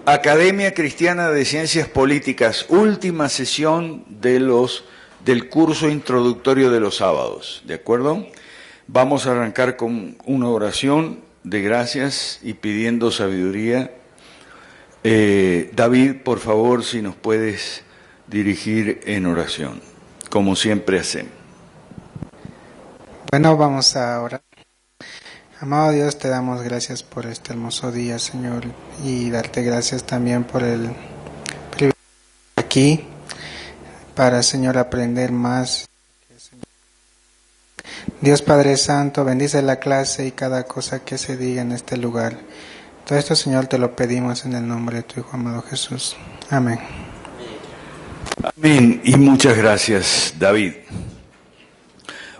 Academia Cristiana de Ciencias Políticas, última sesión del curso introductorio de los sábados, ¿de acuerdo? Vamos a arrancar con una oración de gracias y pidiendo sabiduría. David, por favor, si nos puedes dirigir en oración, como siempre hacemos. Bueno, vamos a orar. Amado Dios, te damos gracias por este hermoso día, Señor, y darte gracias también por el privilegio aquí para, Señor, aprender más. Dios Padre Santo, bendice la clase y cada cosa que se diga en este lugar. Todo esto, Señor, te lo pedimos en el nombre de tu Hijo amado Jesús. Amén. Amén, y muchas gracias, David.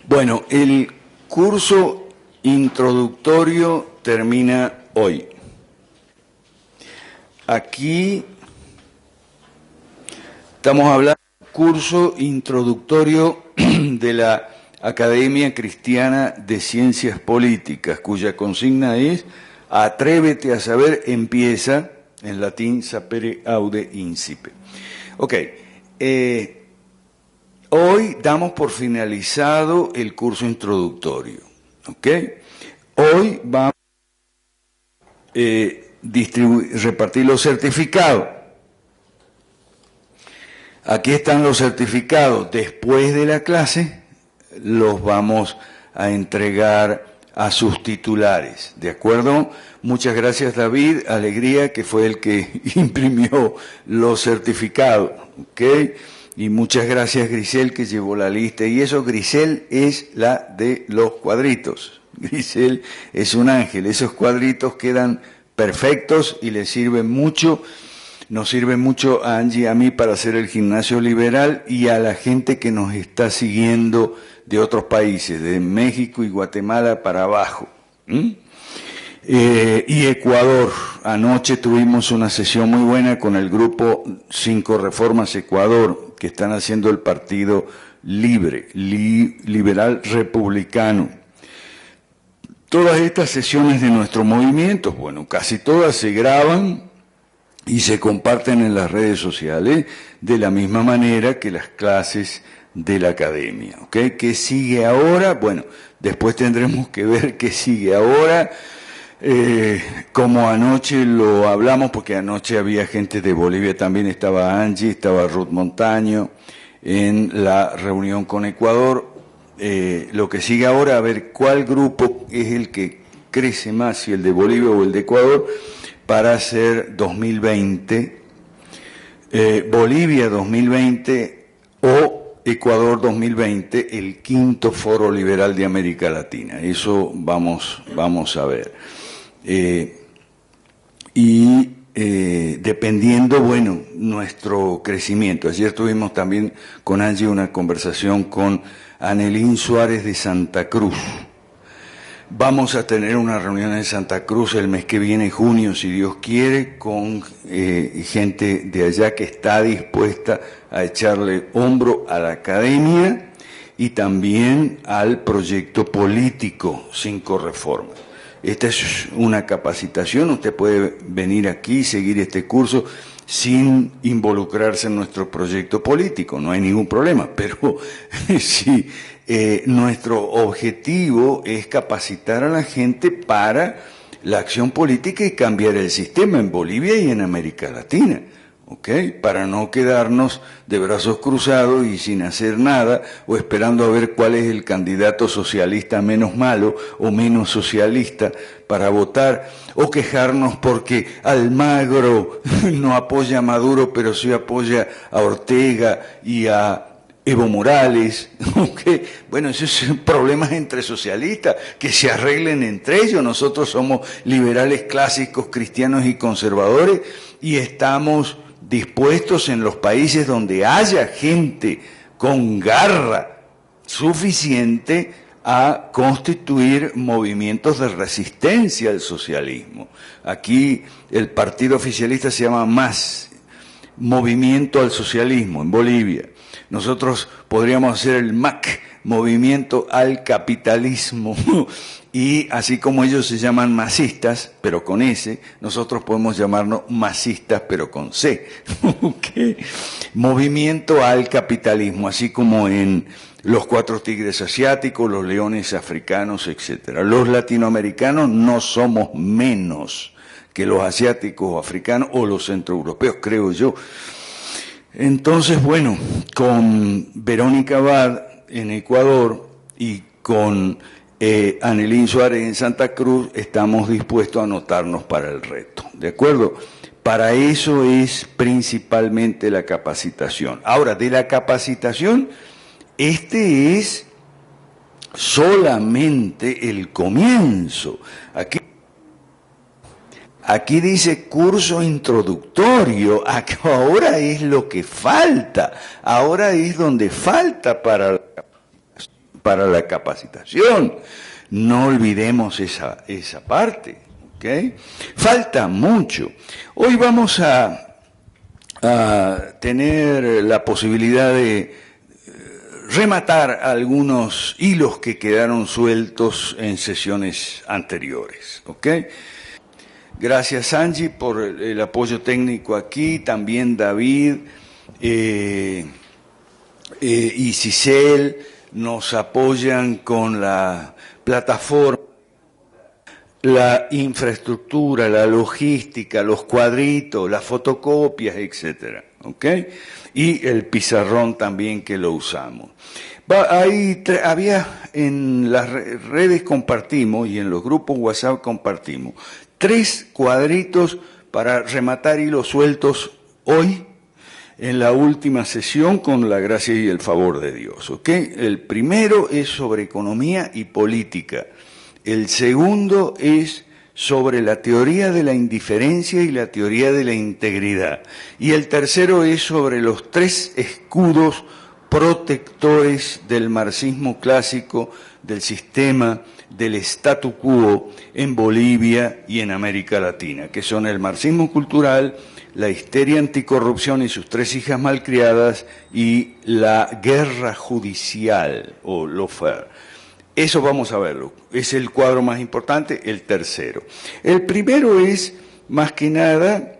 Bueno, el curso introductorio termina hoy. Aquí estamos hablando del curso introductorio de la Academia Cristiana de Ciencias Políticas, cuya consigna es Atrévete a saber, empieza, en latín, sapere aude incipe. Ok, hoy damos por finalizado el curso introductorio. ¿Ok? Hoy vamos a repartir los certificados. Aquí están los certificados. Después de la clase los vamos a entregar a sus titulares. ¿De acuerdo? Muchas gracias, David. Alegría, que fue el que imprimió los certificados. ¿Ok? Y muchas gracias, Grisel, que llevó la lista. Y eso, Grisel, es la de los cuadritos. Grisel es un ángel. Esos cuadritos quedan perfectos y le sirven mucho. Nos sirve mucho a Angie y a mí para hacer el gimnasio liberal y a la gente que nos está siguiendo de otros países, de México y Guatemala para abajo. Y Ecuador. Anoche tuvimos una sesión muy buena con el grupo 5 Reformas Ecuador, que están haciendo el partido libre, liberal republicano. Todas estas sesiones de nuestro movimiento, bueno, casi todas se graban y se comparten en las redes sociales de la misma manera que las clases de la academia. ¿Ok? ¿Qué sigue ahora? Bueno, después tendremos que ver qué sigue ahora. Como anoche lo hablamos, porque anoche había gente de Bolivia, también estaba Angie, estaba Ruth Montaño en la reunión con Ecuador. Lo que sigue ahora, a ver cuál grupo es el que crece más, si el de Bolivia o el de Ecuador, para hacer 2020, Bolivia 2020 o Ecuador 2020, el quinto foro liberal de América Latina. Eso vamos a ver. Dependiendo, bueno, nuestro crecimiento. Ayer tuvimos también con Angie una conversación con Anelín Suárez de Santa Cruz. Vamos a tener una reunión en Santa Cruz el mes que viene, junio, si Dios quiere, con gente de allá que está dispuesta a echarle hombro a la academia y también al proyecto político 5 Reformas. Esta es una capacitación, usted puede venir aquí y seguir este curso sin involucrarse en nuestro proyecto político, no hay ningún problema, pero sí, nuestro objetivo es capacitar a la gente para la acción política y cambiar el sistema en Bolivia y en América Latina. ¿Ok? Para no quedarnos de brazos cruzados y sin hacer nada, o esperando a ver cuál es el candidato socialista menos malo o menos socialista para votar, o quejarnos porque Almagro no apoya a Maduro, pero sí apoya a Ortega y a Evo Morales. ¿Okay? Bueno, esos son problemas entre socialistas, que se arreglen entre ellos. Nosotros somos liberales clásicos, cristianos y conservadores, y estamos dispuestos en los países donde haya gente con garra suficiente a constituir movimientos de resistencia al socialismo. Aquí el partido oficialista se llama MAS, Movimiento al Socialismo, en Bolivia. Nosotros podríamos hacer el MAC movimiento al capitalismo, y así como ellos se llaman masistas, pero con S, nosotros podemos llamarnos masistas, pero con C. ¿Okay? Movimiento al capitalismo, así como en los 4 tigres asiáticos, los leones africanos, etcétera. Los latinoamericanos no somos menos que los asiáticos o africanos o los centroeuropeos, creo yo. Entonces, bueno, con Verónica Abad en Ecuador y con Anelín Suárez en Santa Cruz estamos dispuestos a anotarnos para el reto, ¿de acuerdo? Para eso es principalmente la capacitación. Ahora, de la capacitación, este es solamente el comienzo. Aquí dice curso introductorio, ahora es lo que falta, ahora es donde falta para la capacitación. No olvidemos esa parte, ¿ok? Falta mucho. Hoy vamos a tener la posibilidad de rematar algunos hilos que quedaron sueltos en sesiones anteriores, ¿ok? Gracias, Angie, por el apoyo técnico aquí, también David y Cicel nos apoyan con la plataforma, la infraestructura, la logística, los cuadritos, las fotocopias, etcétera, ¿ok? Y el pizarrón también que lo usamos. Había en las redes compartimos y en los grupos WhatsApp compartimos 3 cuadritos para rematar hilos sueltos hoy en la última sesión con la gracia y el favor de Dios, ¿ok? El primero es sobre economía y política. El segundo es sobre la teoría de la indiferencia y la teoría de la integridad. Y el tercero es sobre los 3 escudos protectores del marxismo clásico, del sistema, del statu quo en Bolivia y en América Latina, que son el marxismo cultural, la histeria anticorrupción y sus 3 hijas malcriadas y la guerra judicial o lawfare. Eso vamos a verlo, es el cuadro más importante, el tercero. El primero es, más que nada,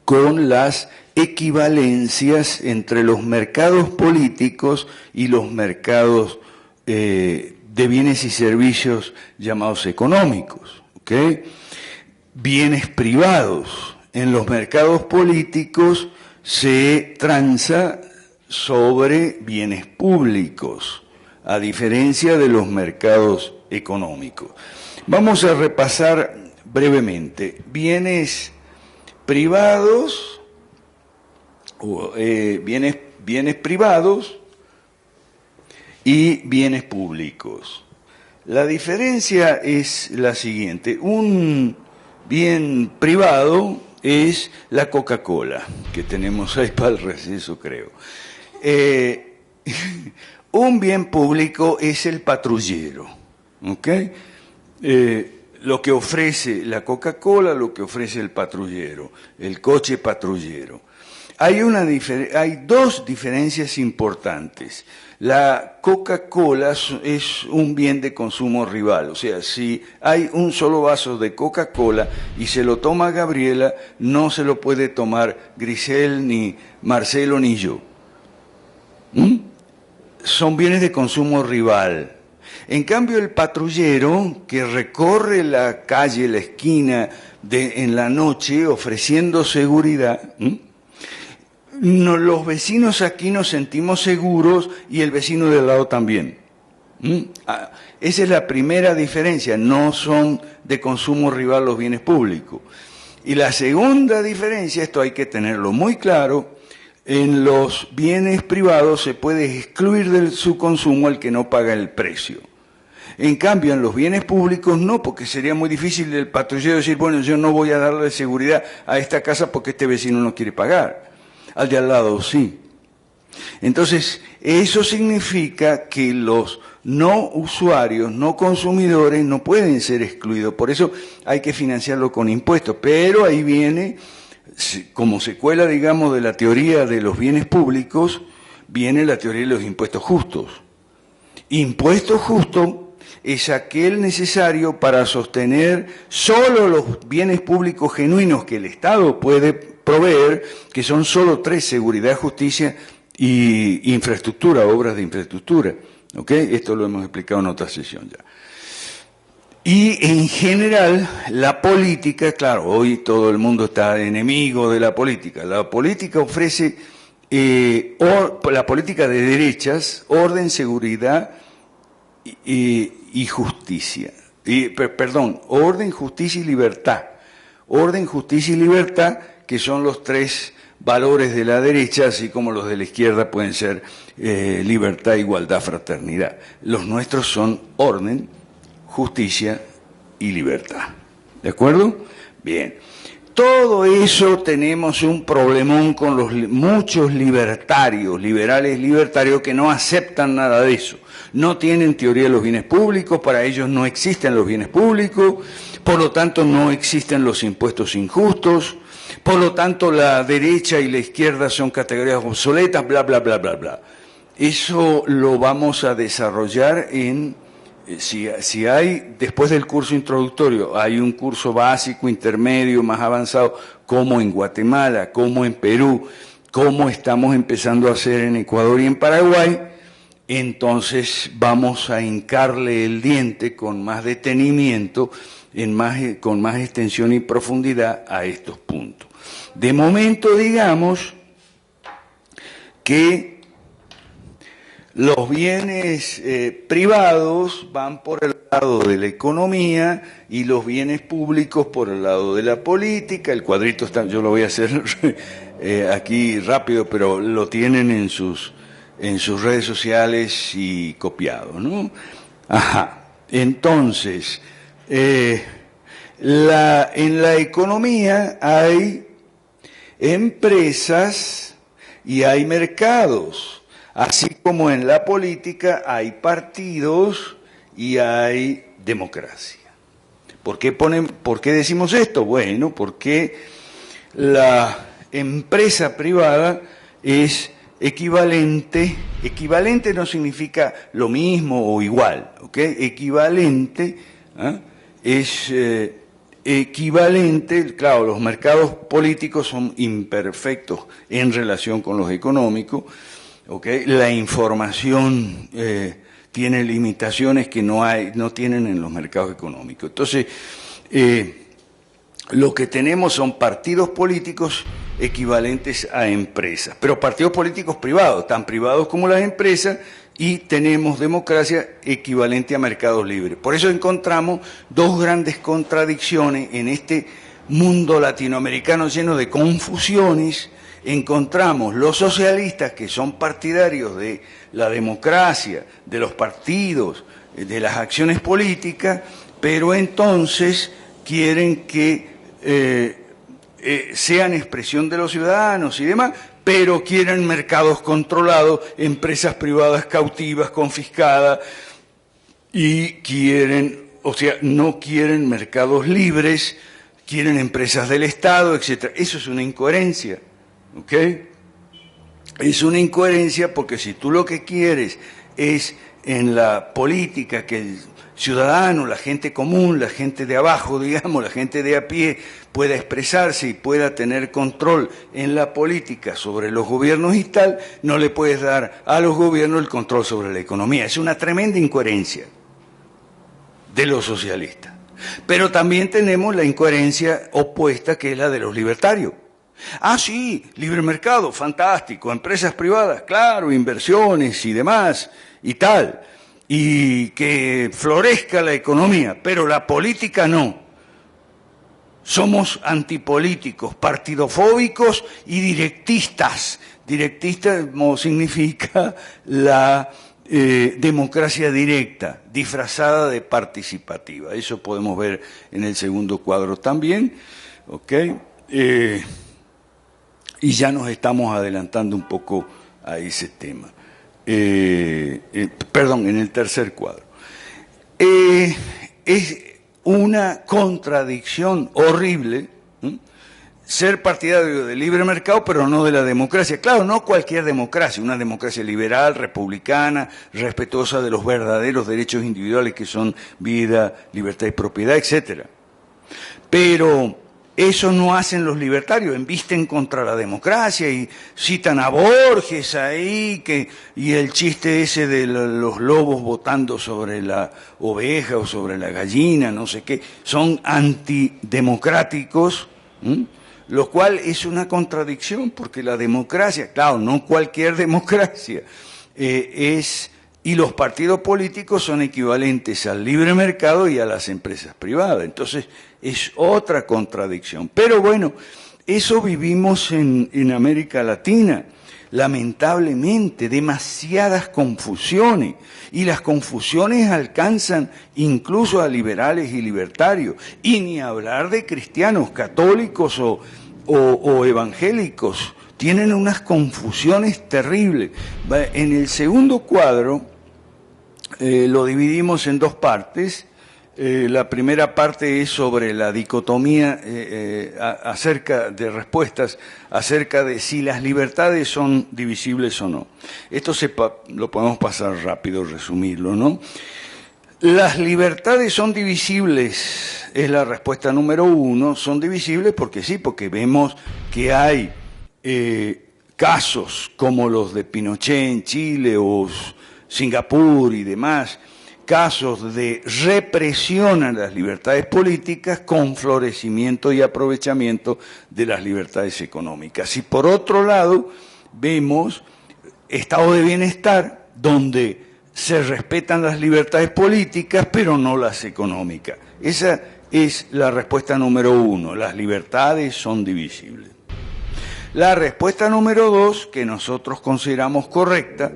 con las equivalencias entre los mercados políticos y los mercados de bienes y servicios llamados económicos, ¿ok? Bienes privados. En los mercados políticos se transa sobre bienes públicos, a diferencia de los mercados económicos. Vamos a repasar brevemente. Bienes privados, bienes privados y bienes públicos. La diferencia es la siguiente. Un bien privado es la Coca-Cola, que tenemos ahí para el receso, creo. Un bien público es el patrullero, ¿ok? Lo que ofrece la Coca-Cola, lo que ofrece el patrullero, el coche patrullero. Hay 2 diferencias importantes. La Coca-Cola es un bien de consumo rival, o sea, si hay un solo vaso de Coca-Cola y se lo toma Gabriela, no se lo puede tomar Grisel, ni Marcelo, ni yo. Son bienes de consumo rival. En cambio, el patrullero que recorre la calle, la esquina en la noche ofreciendo seguridad, los vecinos aquí nos sentimos seguros y el vecino de al lado también. Esa es la primera diferencia, no son de consumo rival los bienes públicos. Y la segunda diferencia, esto hay que tenerlo muy claro, en los bienes privados se puede excluir de su consumo al que no paga el precio. En cambio, en los bienes públicos no, porque sería muy difícil el patrullero decir, bueno, yo no voy a darle seguridad a esta casa porque este vecino no quiere pagar. Al de al lado sí. Entonces, eso significa que los no usuarios, no consumidores, no pueden ser excluidos. Por eso hay que financiarlo con impuestos. Pero ahí viene, como secuela, digamos, de la teoría de los bienes públicos, viene la teoría de los impuestos justos. Impuesto justo es aquel necesario para sostener solo los bienes públicos genuinos que el Estado puede proveer, que son solo tres: seguridad, justicia y infraestructura, obras de infraestructura. ¿Ok? Esto lo hemos explicado en otra sesión ya. Y en general, la política, claro, hoy todo el mundo está enemigo de la política. La política ofrece, la política de derechas, orden, seguridad y justicia. Perdón, orden, justicia y libertad. Orden, justicia y libertad, que son los tres valores de la derecha, así como los de la izquierda pueden ser libertad, igualdad, fraternidad. Los nuestros son orden, justicia y libertad. ¿De acuerdo? Bien. Todo eso tenemos un problemón con los muchos libertarios, liberales libertarios, que no aceptan nada de eso. No tienen teoría de los bienes públicos, para ellos no existen los bienes públicos, por lo tanto no existen los impuestos injustos, por lo tanto la derecha y la izquierda son categorías obsoletas, bla, bla, bla, bla, bla. Eso lo vamos a desarrollar en... Si hay, después del curso introductorio, hay un curso básico, intermedio, más avanzado, como en Guatemala, como en Perú, como estamos empezando a hacer en Ecuador y en Paraguay, entonces vamos a hincarle el diente con más detenimiento, con más extensión y profundidad a estos puntos. De momento, digamos que los bienes privados van por el lado de la economía y los bienes públicos por el lado de la política. El cuadrito está, yo lo voy a hacer aquí rápido, pero lo tienen en sus redes sociales y copiado, ¿no? Ajá. Entonces, en la economía hay empresas y hay mercados. Así como en la política hay partidos y hay democracia. ¿Por qué decimos esto? Bueno, porque la empresa privada es equivalente no significa lo mismo o igual, ¿ok? Equivalente, es equivalente, claro, los mercados políticos son imperfectos en relación con los económicos. Okay. La información tiene limitaciones que no tienen en los mercados económicos. Entonces, lo que tenemos son partidos políticos equivalentes a empresas, pero partidos políticos privados, tan privados como las empresas, y tenemos democracia equivalente a mercados libres. Por eso encontramos dos grandes contradicciones en este mundo latinoamericano lleno de confusiones. Encontramos los socialistas, que son partidarios de la democracia, de los partidos, de las acciones políticas, pero entonces quieren que sean expresión de los ciudadanos y demás, pero quieren mercados controlados, empresas privadas cautivas, confiscadas, y quieren, o sea, no quieren mercados libres, quieren empresas del Estado, etc. Eso es una incoherencia. ¿Ok? Es una incoherencia, porque si tú lo que quieres es en la política que el ciudadano, la gente común, la gente de abajo, digamos, la gente de a pie, pueda expresarse y pueda tener control en la política sobre los gobiernos y tal, no le puedes dar a los gobiernos el control sobre la economía. Es una tremenda incoherencia de los socialistas. Pero también tenemos la incoherencia opuesta, que es la de los libertarios. Ah, sí, libre mercado, fantástico, empresas privadas, claro, inversiones y demás y tal, y que florezca la economía, pero la política no. Somos antipolíticos, partidofóbicos y directistas. Directismo significa la democracia directa, disfrazada de participativa. Eso podemos ver en el segundo cuadro también, ¿ok? Y ya nos estamos adelantando un poco a ese tema. Perdón, en el tercer cuadro. Es una contradicción horrible ser partidario del libre mercado, pero no de la democracia. Claro, no cualquier democracia, una democracia liberal, republicana, respetuosa de los verdaderos derechos individuales que son vida, libertad y propiedad, etcétera. Pero eso no hacen los libertarios, embisten contra la democracia y citan a Borges ahí, y el chiste ese de los lobos votando sobre la oveja o sobre la gallina, no sé qué, son antidemocráticos, lo cual es una contradicción, porque la democracia, claro, no cualquier democracia, y los partidos políticos son equivalentes al libre mercado y a las empresas privadas. Entonces, es otra contradicción. Pero bueno, eso vivimos en América Latina. Lamentablemente, demasiadas confusiones. Y las confusiones alcanzan incluso a liberales y libertarios. Y ni hablar de cristianos, católicos o evangélicos. Tienen unas confusiones terribles. En el segundo cuadro lo dividimos en dos partes. La primera parte es sobre la dicotomía acerca de respuestas, acerca de si las libertades son divisibles o no. Esto lo podemos pasar rápido, resumirlo, ¿no? Las libertades son divisibles, es la respuesta número 1, son divisibles porque sí, porque vemos que hay casos como los de Pinochet en Chile o Singapur y demás, casos de represión a las libertades políticas con florecimiento y aprovechamiento de las libertades económicas. Y por otro lado, vemos estado de bienestar donde se respetan las libertades políticas, pero no las económicas. Esa es la respuesta número 1, las libertades son divisibles. La respuesta número 2, que nosotros consideramos correcta,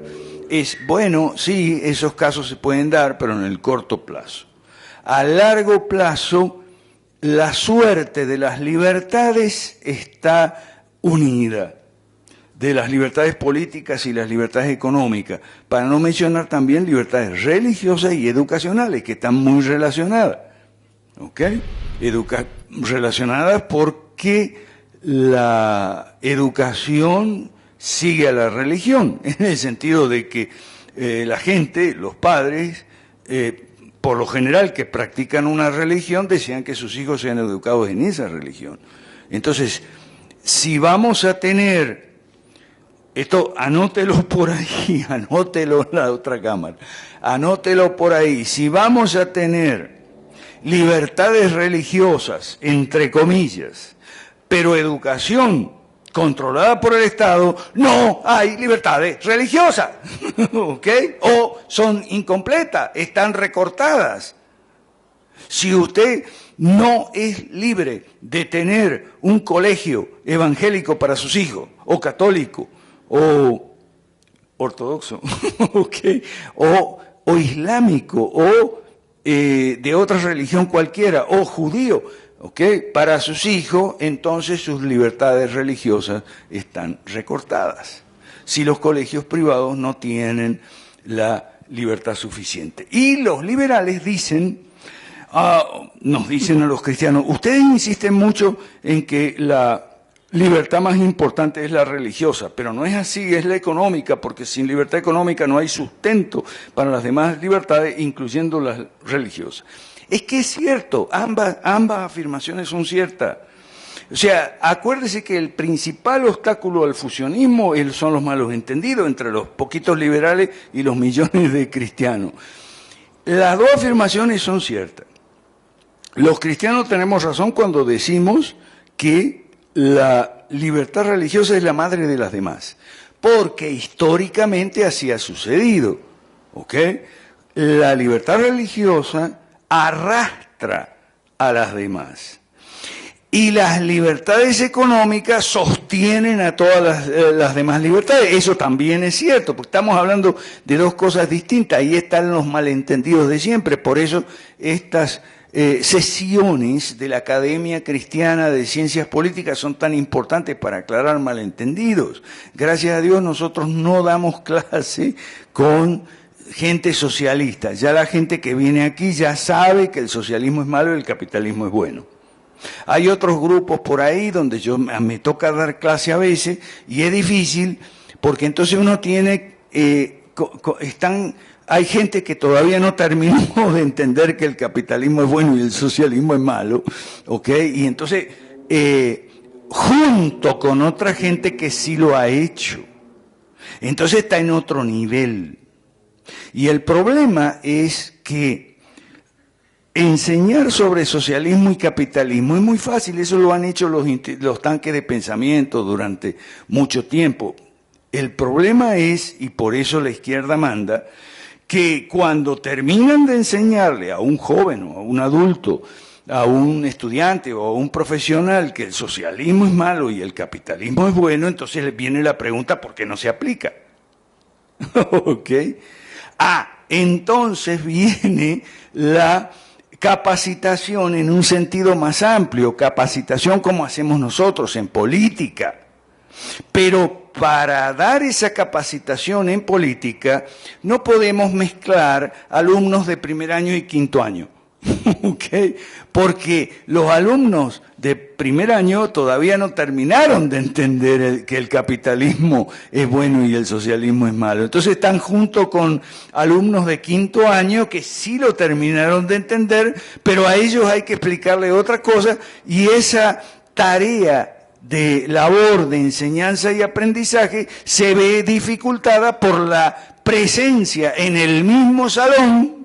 es, bueno, sí, esos casos se pueden dar, pero en el corto plazo. A largo plazo, la suerte de las libertades está unida, de las libertades políticas y las libertades económicas, para no mencionar también libertades religiosas y educacionales, que están muy relacionadas, ¿ok? Relacionadas porque la educación sigue a la religión, en el sentido de que la gente, los padres, por lo general que practican una religión, desean que sus hijos sean educados en esa religión. Entonces, si vamos a tener, esto anótelo por ahí, anótelo en la otra cámara, anótelo por ahí, si vamos a tener libertades religiosas, entre comillas, pero educación controlada por el Estado, no hay libertades religiosas, ¿ok? O son incompletas, están recortadas. Si usted no es libre de tener un colegio evangélico para sus hijos, o católico, o ortodoxo, ¿ok? O islámico, o de otra religión cualquiera, o judío, ¿ok? Para sus hijos, entonces sus libertades religiosas están recortadas. Si los colegios privados no tienen la libertad suficiente. Y los liberales dicen, nos dicen a los cristianos, ustedes insisten mucho en que la libertad más importante es la religiosa, pero no es así, es la económica, porque sin libertad económica no hay sustento para las demás libertades, incluyendo las religiosas. Es que es cierto, ambas afirmaciones son ciertas. O sea, acuérdese que el principal obstáculo al fusionismo son los malos entendidos entre los poquitos liberales y los millones de cristianos. Las dos afirmaciones son ciertas. Los cristianos tenemos razón cuando decimos que la libertad religiosa es la madre de las demás, porque históricamente así ha sucedido, ¿ok? La libertad religiosa arrastra a las demás. Y las libertades económicas sostienen a todas las demás libertades. Eso también es cierto, porque estamos hablando de dos cosas distintas. Ahí están los malentendidos de siempre. Por eso estas sesiones de la Academia Cristiana de Ciencias Políticas son tan importantes para aclarar malentendidos. Gracias a Dios nosotros no damos clase con gente socialista. Ya la gente que viene aquí ya sabe que el socialismo es malo y el capitalismo es bueno. Hay otros grupos por ahí donde me toca dar clase a veces y es difícil porque entonces uno tiene, hay gente que todavía no terminó de entender que el capitalismo es bueno y el socialismo es malo, ¿ok? Y entonces, junto con otra gente que sí lo ha hecho, entonces está en otro nivel. Y el problema es que enseñar sobre socialismo y capitalismo es muy fácil, eso lo han hecho los tanques de pensamiento durante mucho tiempo. El problema es, y por eso la izquierda manda, que cuando terminan de enseñarle a un joven o a un adulto, a un estudiante o a un profesional que el socialismo es malo y el capitalismo es bueno, entonces le viene la pregunta ¿por qué no se aplica? ¿Ok? Entonces viene la capacitación en un sentido más amplio, capacitación como hacemos nosotros en política. Pero para dar esa capacitación en política no podemos mezclar alumnos de primer año y quinto año. ¿Okay? Porque los alumnos de primer año todavía no terminaron de entender que el capitalismo es bueno y el socialismo es malo. Entonces están junto con alumnos de quinto año que sí lo terminaron de entender, pero a ellos hay que explicarle otra cosa y esa tarea de labor de enseñanza y aprendizaje se ve dificultada por la presencia en el mismo salón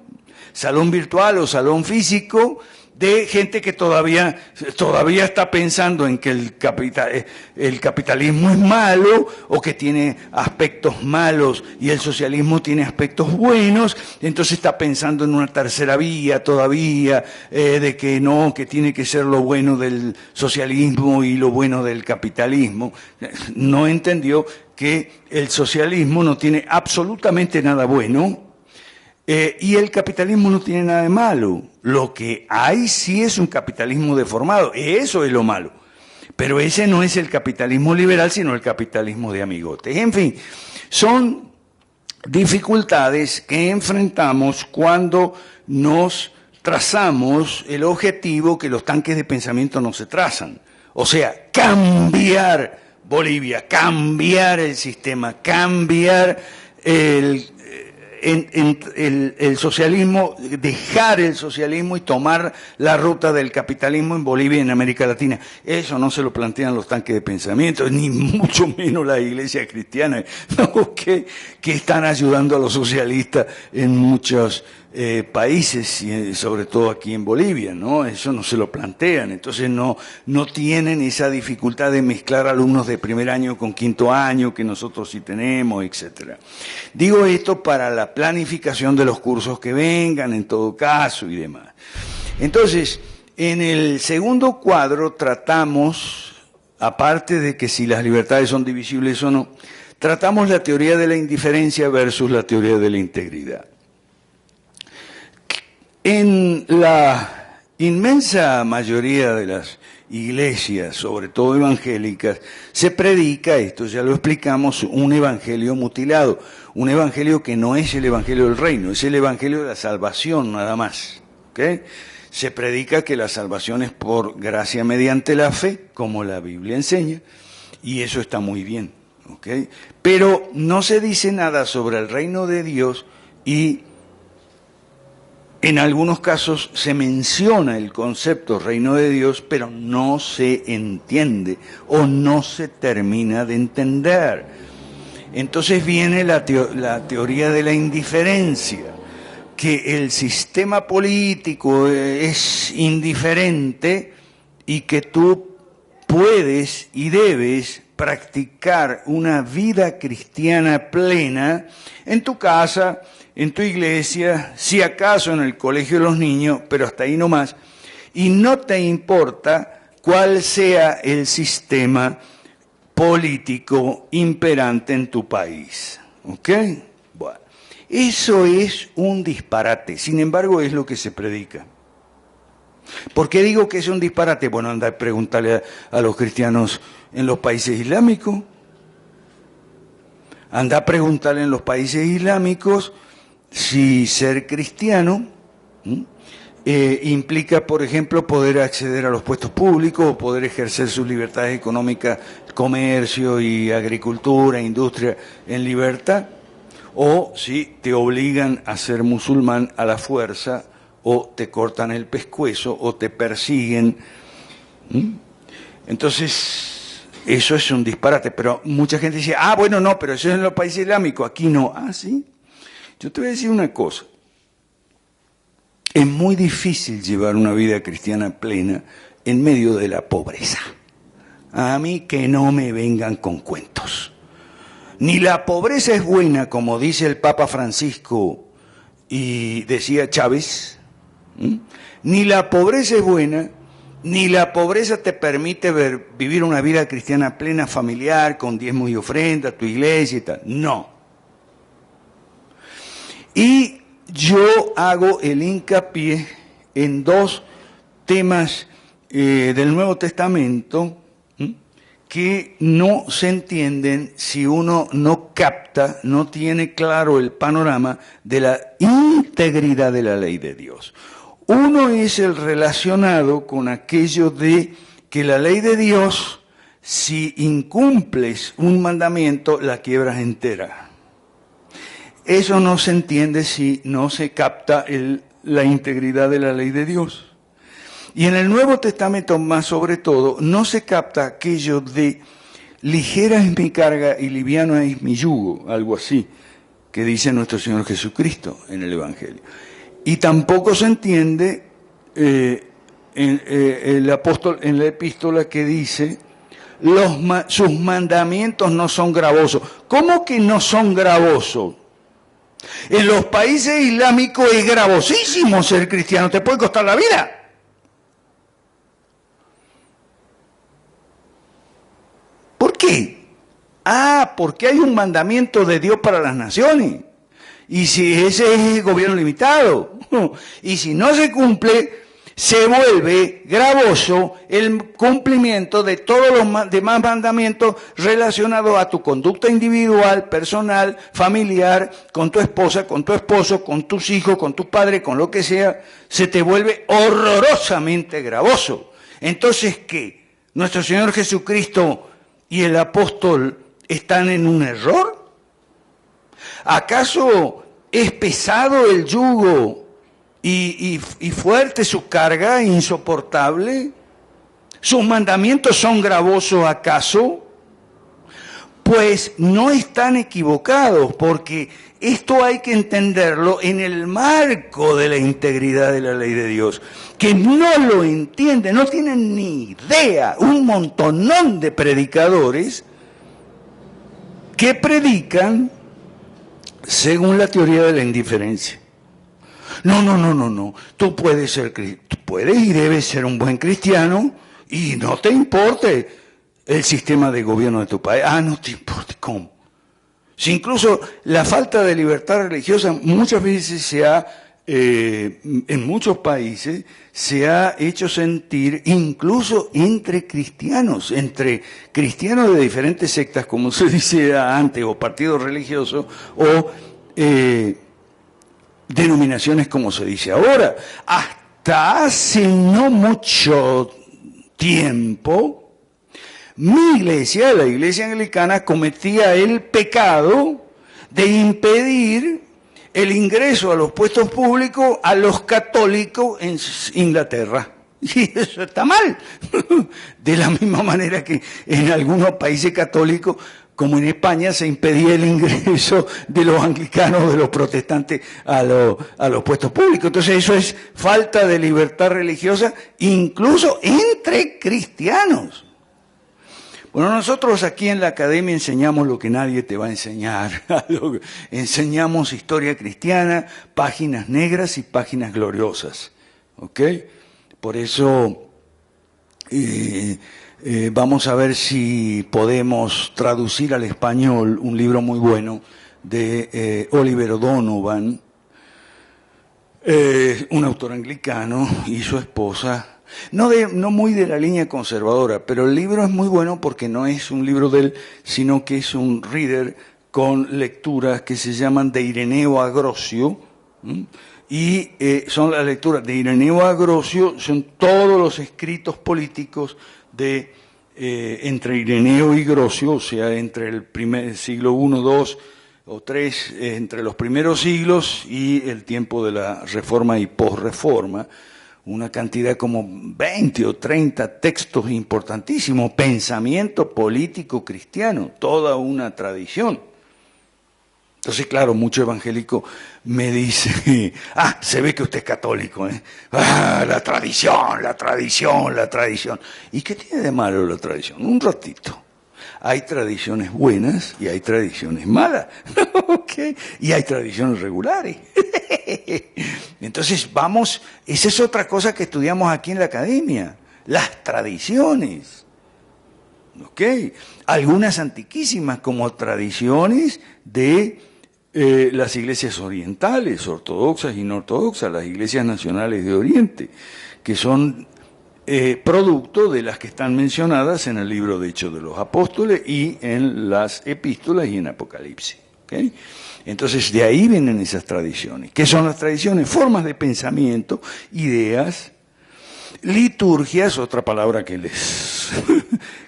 virtual o salón físico, de gente que todavía está pensando en que el capitalismo es malo o que tiene aspectos malos y el socialismo tiene aspectos buenos, entonces está pensando en una tercera vía todavía, de que no, que tiene que ser lo bueno del socialismo y lo bueno del capitalismo. No entendió que el socialismo no tiene absolutamente nada bueno, y el capitalismo no tiene nada de malo. Lo que hay sí es un capitalismo deformado. Eso es lo malo. Pero ese no es el capitalismo liberal, sino el capitalismo de amigotes. En fin, son dificultades que enfrentamos cuando nos trazamos el objetivo que los tanques de pensamiento no se trazan. O sea, cambiar Bolivia, cambiar el sistema, cambiar el socialismo, dejar el socialismo y tomar la ruta del capitalismo en Bolivia y en América Latina. Eso no se lo plantean los tanques de pensamiento, ni mucho menos la iglesia cristiana, ¿no? que están ayudando a los socialistas en muchos países, y sobre todo aquí en Bolivia, ¿no? Eso no se lo plantean, entonces no tienen esa dificultad de mezclar alumnos de primer año con quinto año, que nosotros sí tenemos, etcétera. Digo esto para la planificación de los cursos que vengan, en todo caso, y demás. Entonces, en el segundo cuadro tratamos, aparte de que si las libertades son divisibles o no, tratamos la teoría de la indiferencia versus la teoría de la integridad. En la inmensa mayoría de las iglesias, sobre todo evangélicas, se predica, esto ya lo explicamos, un evangelio mutilado, un evangelio que no es el evangelio del reino, es el evangelio de la salvación nada más. ¿Okay? Se predica que la salvación es por gracia mediante la fe, como la Biblia enseña, y eso está muy bien. ¿Okay? Pero no se dice nada sobre el reino de Dios y en algunos casos se menciona el concepto reino de Dios, pero no se entiende o no se termina de entender. Entonces viene la teoría de la indiferencia, que el sistema político es indiferente y que tú puedes y debes practicar una vida cristiana plena en tu casa, en tu iglesia, si acaso en el colegio de los niños, pero hasta ahí nomás, y no te importa cuál sea el sistema político imperante en tu país. ¿Ok? Bueno, eso es un disparate, sin embargo es lo que se predica. ¿Por qué digo que es un disparate? Bueno, anda a preguntarle a los cristianos en los países islámicos, anda a preguntarle en los países islámicos si ser cristiano implica, por ejemplo, poder acceder a los puestos públicos o poder ejercer sus libertades económicas, comercio y agricultura, industria en libertad, o si te obligan a ser musulmán a la fuerza, o te cortan el pescuezo, o te persiguen. Entonces, eso es un disparate, pero mucha gente dice, bueno, no, pero eso es en los países islámicos, aquí no. ¿Sí? Yo te voy a decir una cosa. Es muy difícil llevar una vida cristiana plena en medio de la pobreza. A mí que no me vengan con cuentos. Ni la pobreza es buena, como dice el Papa Francisco y decía Chávez, ni la pobreza es buena, ni la pobreza te permite vivir una vida cristiana plena, familiar, con diezmos y ofrendas, tu iglesia y tal. No. Y yo hago el hincapié en dos temas del Nuevo Testamento que no se entienden si uno no capta, no tiene claro el panorama de la integridad de la ley de Dios. Uno es el relacionado con aquello de que la ley de Dios, si incumples un mandamiento, la quiebras entera. Eso no se entiende si no se capta la integridad de la ley de Dios. Y en el Nuevo Testamento, más sobre todo, no se capta aquello de ligera es mi carga y liviano es mi yugo, algo así, que dice nuestro Señor Jesucristo en el Evangelio. Y tampoco se entiende el apóstol en la epístola que dice, sus mandamientos no son gravosos. ¿Cómo que no son gravosos? En los países islámicos es gravosísimo ser cristiano, te puede costar la vida. ¿Por qué? Porque hay un mandamiento de Dios para las naciones. Y si ese es el gobierno limitado, y si no se cumple, se vuelve gravoso el cumplimiento de todos los demás mandamientos relacionados a tu conducta individual, personal, familiar, con tu esposa, con tu esposo, con tus hijos, con tus padres, con lo que sea, se te vuelve horrorosamente gravoso. Entonces, ¿qué? ¿Nuestro Señor Jesucristo y el apóstol están en un error? ¿Acaso es pesado el yugo y fuerte su carga, insoportable? ¿Sus mandamientos son gravosos acaso? Pues no están equivocados, porque esto hay que entenderlo en el marco de la integridad de la ley de Dios. Que no lo entienden, no tienen ni idea, un montonón de predicadores que predican según la teoría de la indiferencia. No. Tú puedes y debes ser un buen cristiano y no te importe el sistema de gobierno de tu país. No te importe, ¿cómo? Si incluso la falta de libertad religiosa muchas veces en muchos países se ha hecho sentir incluso entre cristianos de diferentes sectas, como se decía antes, o partidos religiosos, o denominaciones como se dice ahora. Hasta hace no mucho tiempo, mi iglesia, la iglesia anglicana, cometía el pecado de impedir el ingreso a los puestos públicos a los católicos en Inglaterra. Y eso está mal. De la misma manera que en algunos países católicos, como en España, se impedía el ingreso de los anglicanos, de los protestantes a los puestos públicos. Entonces eso es falta de libertad religiosa, incluso entre cristianos. Bueno, nosotros aquí en la academia enseñamos lo que nadie te va a enseñar. Enseñamos historia cristiana, páginas negras y páginas gloriosas. ¿Ok? Por eso vamos a ver si podemos traducir al español un libro muy bueno de Oliver O'Donovan, un autor anglicano, y su esposa. No muy de la línea conservadora, pero el libro es muy bueno porque no es un libro de él, sino que es un reader con lecturas que se llaman de Ireneo Agrosio, y son las lecturas de Ireneo Agrosio, son todos los escritos políticos de entre Ireneo y Grosio, o sea, entre el primer siglo I, II o III, entre los primeros siglos y el tiempo de la Reforma y posreforma, una cantidad como 20 o 30 textos importantísimos, pensamiento político cristiano, toda una tradición. Entonces, claro, mucho evangélico me dice, se ve que usted es católico, ¿eh? La tradición, la tradición, la tradición. ¿Y qué tiene de malo la tradición? Un ratito. Hay tradiciones buenas y hay tradiciones malas, ¿okay? Y hay tradiciones regulares. Entonces vamos, esa es otra cosa que estudiamos aquí en la academia, las tradiciones. ¿Okay? Algunas antiquísimas como tradiciones de las iglesias orientales, ortodoxas y no ortodoxas, las iglesias nacionales de Oriente, que son producto de las que están mencionadas en el libro de Hechos de los Apóstoles y en las epístolas y en Apocalipsis. ¿Okay? Entonces, de ahí vienen esas tradiciones. ¿Qué son las tradiciones? Formas de pensamiento, ideas, liturgias, otra palabra que les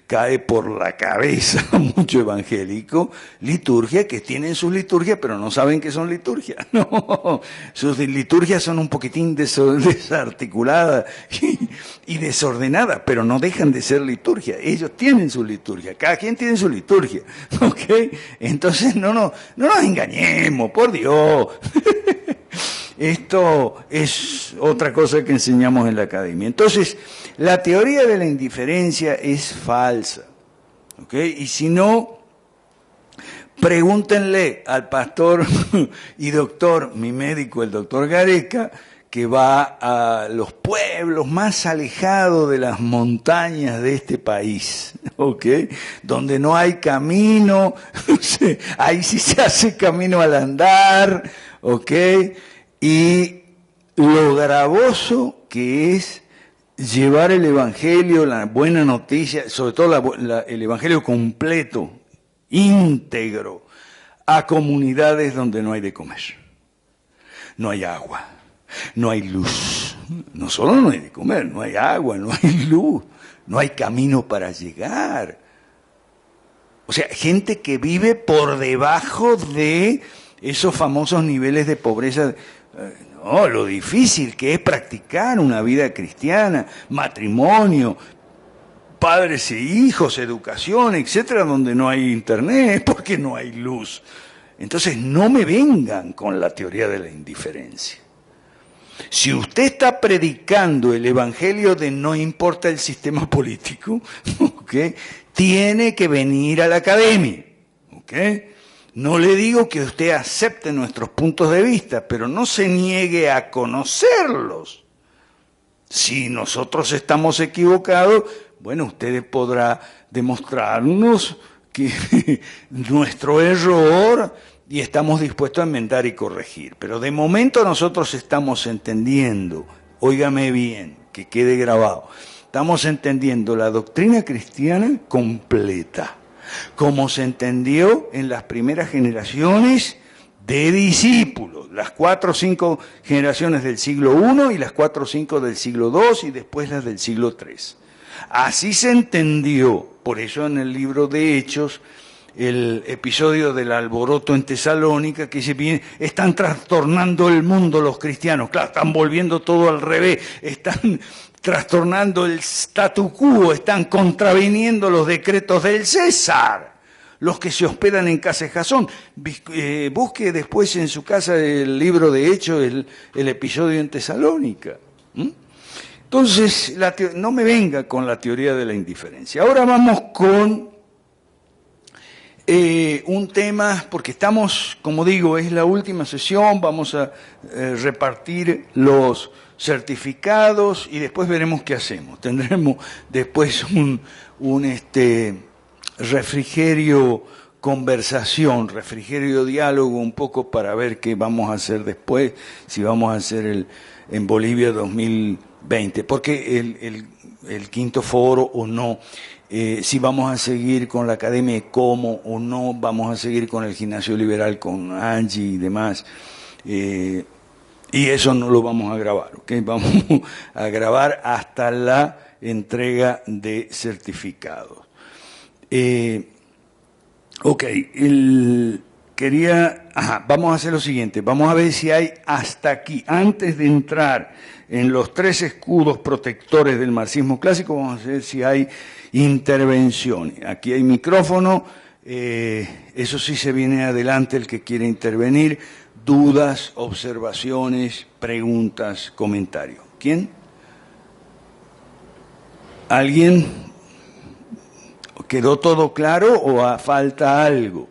cae por la cabeza a mucho evangélico, liturgia, que tienen sus liturgias, pero no saben que son liturgias. No, sus liturgias son un poquitín desarticuladas y desordenadas, pero no dejan de ser liturgia. Ellos tienen su liturgia, cada quien tiene su liturgia, ¿ok? Entonces no nos engañemos, por Dios. Esto es otra cosa que enseñamos en la academia. Entonces, la teoría de la indiferencia es falsa, ¿ok? Y si no, pregúntenle al pastor y doctor, mi médico, el doctor Gareca, que va a los pueblos más alejados de las montañas de este país, ¿ok? Donde no hay camino, ahí sí se hace camino al andar, ¿ok? Y lo gravoso que es llevar el Evangelio, la buena noticia, sobre todo el Evangelio completo, íntegro, a comunidades donde no hay de comer, no hay agua, no hay luz. No solo no hay de comer, no hay agua, no hay luz, no hay camino para llegar. O sea, gente que vive por debajo de esos famosos niveles de pobreza. No, lo difícil que es practicar una vida cristiana, matrimonio, padres e hijos, educación, etcétera, donde no hay internet, porque no hay luz. Entonces no me vengan con la teoría de la indiferencia. Si usted está predicando el evangelio de no importa el sistema político, ¿okay? Tiene que venir a la academia, ¿okay? No le digo que usted acepte nuestros puntos de vista, pero no se niegue a conocerlos. Si nosotros estamos equivocados, bueno, usted podrá demostrarnos que nuestro error y estamos dispuestos a enmendar y corregir. Pero de momento nosotros estamos entendiendo, óigame bien, que quede grabado, estamos entendiendo la doctrina cristiana completa, como se entendió en las primeras generaciones de discípulos, las 4 o 5 generaciones del siglo I y las 4 o 5 del siglo II y después las del siglo III. Así se entendió, por eso en el libro de Hechos, el episodio del alboroto en Tesalónica, que dice, bien, están trastornando el mundo los cristianos, claro, están volviendo todo al revés, están trastornando el statu quo, están contraviniendo los decretos del César, los que se hospedan en casa de Jasón. Busque después en su casa el libro de Hechos, el episodio en Tesalónica. Entonces, no me venga con la teoría de la indiferencia. Ahora vamos con un tema, porque estamos, como digo, es la última sesión, vamos a repartir los certificados y después veremos qué hacemos. Tendremos después un refrigerio conversación, refrigerio diálogo un poco para ver qué vamos a hacer después, si vamos a hacer en Bolivia 2020, porque el quinto foro o no, si vamos a seguir con la Academia de Como o no, vamos a seguir con el Gimnasio Liberal, con Angie y demás. Y eso no lo vamos a grabar, ¿ok? Vamos a grabar hasta la entrega de certificados. Ok, vamos a hacer lo siguiente, vamos a ver si hay hasta aquí, antes de entrar en los 3 escudos protectores del marxismo clásico, vamos a ver si hay intervenciones. Aquí hay micrófono, eso sí se viene adelante el que quiere intervenir, dudas, observaciones, preguntas, comentarios. ¿Quién? ¿Alguien? ¿Quedó todo claro o falta algo?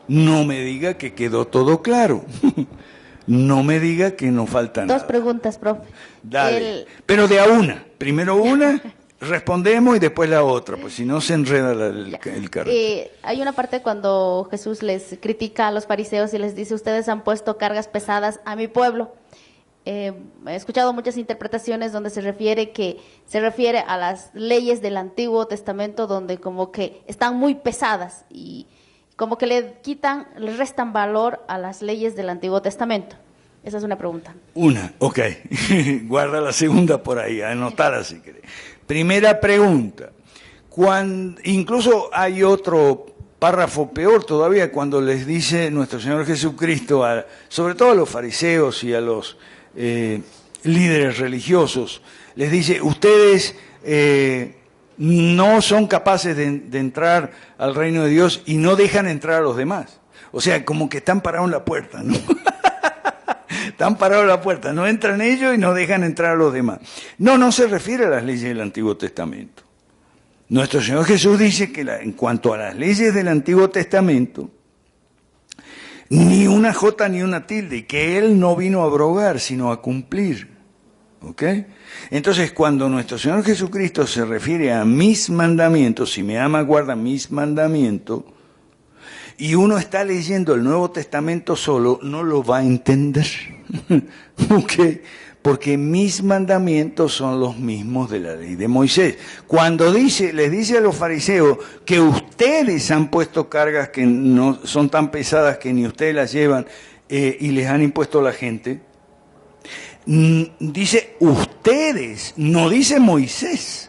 No me diga que quedó todo claro. No me diga que no falta nada. 2 preguntas, profe. Dale, pero de a una. Primero una, respondemos y después la otra, pues si no se enreda el carro. Hay una parte cuando Jesús les critica a los fariseos y les dice, ustedes han puesto cargas pesadas a mi pueblo. He escuchado muchas interpretaciones donde se refiere a las leyes del Antiguo Testamento, donde como que están muy pesadas y como que le restan valor a las leyes del Antiguo Testamento. Esa es una pregunta. Una, ok. Guarda la segunda por ahí, anotala si querés. Primera pregunta. Incluso hay otro párrafo peor todavía cuando les dice nuestro Señor Jesucristo, sobre todo a los fariseos y a los líderes religiosos, les dice, ustedes no son capaces de entrar al reino de Dios y no dejan entrar a los demás. O sea, como que están parados en la puerta, ¿no? Están parados en la puerta, no entran ellos y no dejan entrar a los demás. No se refiere a las leyes del Antiguo Testamento. Nuestro Señor Jesús dice que en cuanto a las leyes del Antiguo Testamento, ni una jota ni una tilde, que Él no vino a abrogar, sino a cumplir. ¿Ok? Entonces, cuando nuestro Señor Jesucristo se refiere a mis mandamientos, si me ama, guarda mis mandamientos, y uno está leyendo el Nuevo Testamento solo, no lo va a entender. ¿Ok? Porque mis mandamientos son los mismos de la ley de Moisés. Cuando les dice a los fariseos que ustedes han puesto cargas que no son tan pesadas que ni ustedes las llevan y les han impuesto a la gente, dice ustedes, no dice Moisés.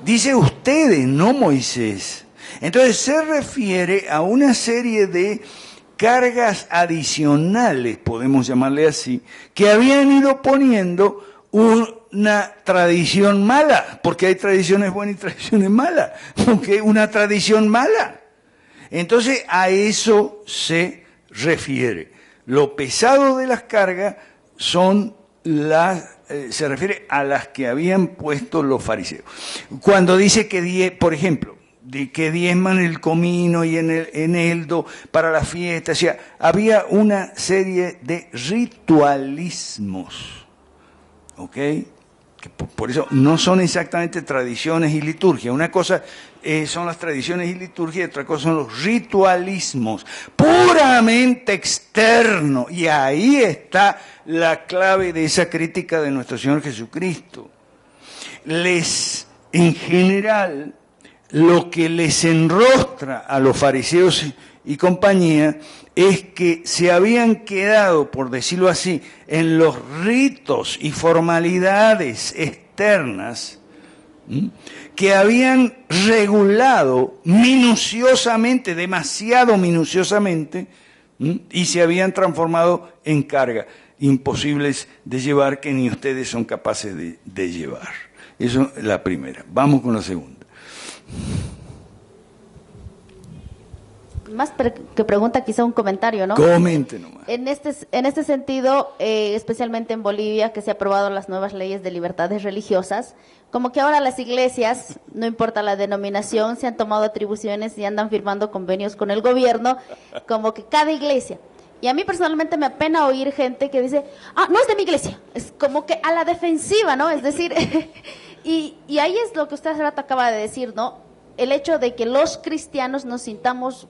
Dice ustedes, no Moisés. Entonces se refiere a una serie de cargas adicionales, podemos llamarle así, que habían ido poniendo una tradición mala, porque hay tradiciones buenas y tradiciones malas, porque una tradición mala. Entonces a eso se refiere. Lo pesado de las cargas se refiere a las que habían puesto los fariseos. Cuando dice que por ejemplo, de que diezman el comino y en el eneldo para la fiesta, o sea, había una serie de ritualismos, ¿ok? Que por eso no son exactamente tradiciones y liturgia. Una cosa son las tradiciones y liturgia y otra cosa son los ritualismos, puramente externo. Y ahí está la clave de esa crítica de nuestro Señor Jesucristo. En general, lo que les enrostra a los fariseos y compañía es que se habían quedado, por decirlo así, en los ritos y formalidades externas que habían regulado minuciosamente, demasiado minuciosamente, y se habían transformado en carga, imposibles de llevar, que ni ustedes son capaces de llevar. Eso es la primera. Vamos con la segunda. Más que pregunta, quizá un comentario, ¿no? Comente nomás. En este sentido, especialmente en Bolivia, que se han aprobado las nuevas leyes de libertades religiosas, como que ahora las iglesias, no importa la denominación, se han tomado atribuciones y andan firmando convenios con el gobierno, como que cada iglesia. Y a mí personalmente me apena oír gente que dice, no es de mi iglesia, es como que a la defensiva, ¿no? Es decir, y ahí es lo que usted hace rato acaba de decir, ¿no? El hecho de que los cristianos nos sintamos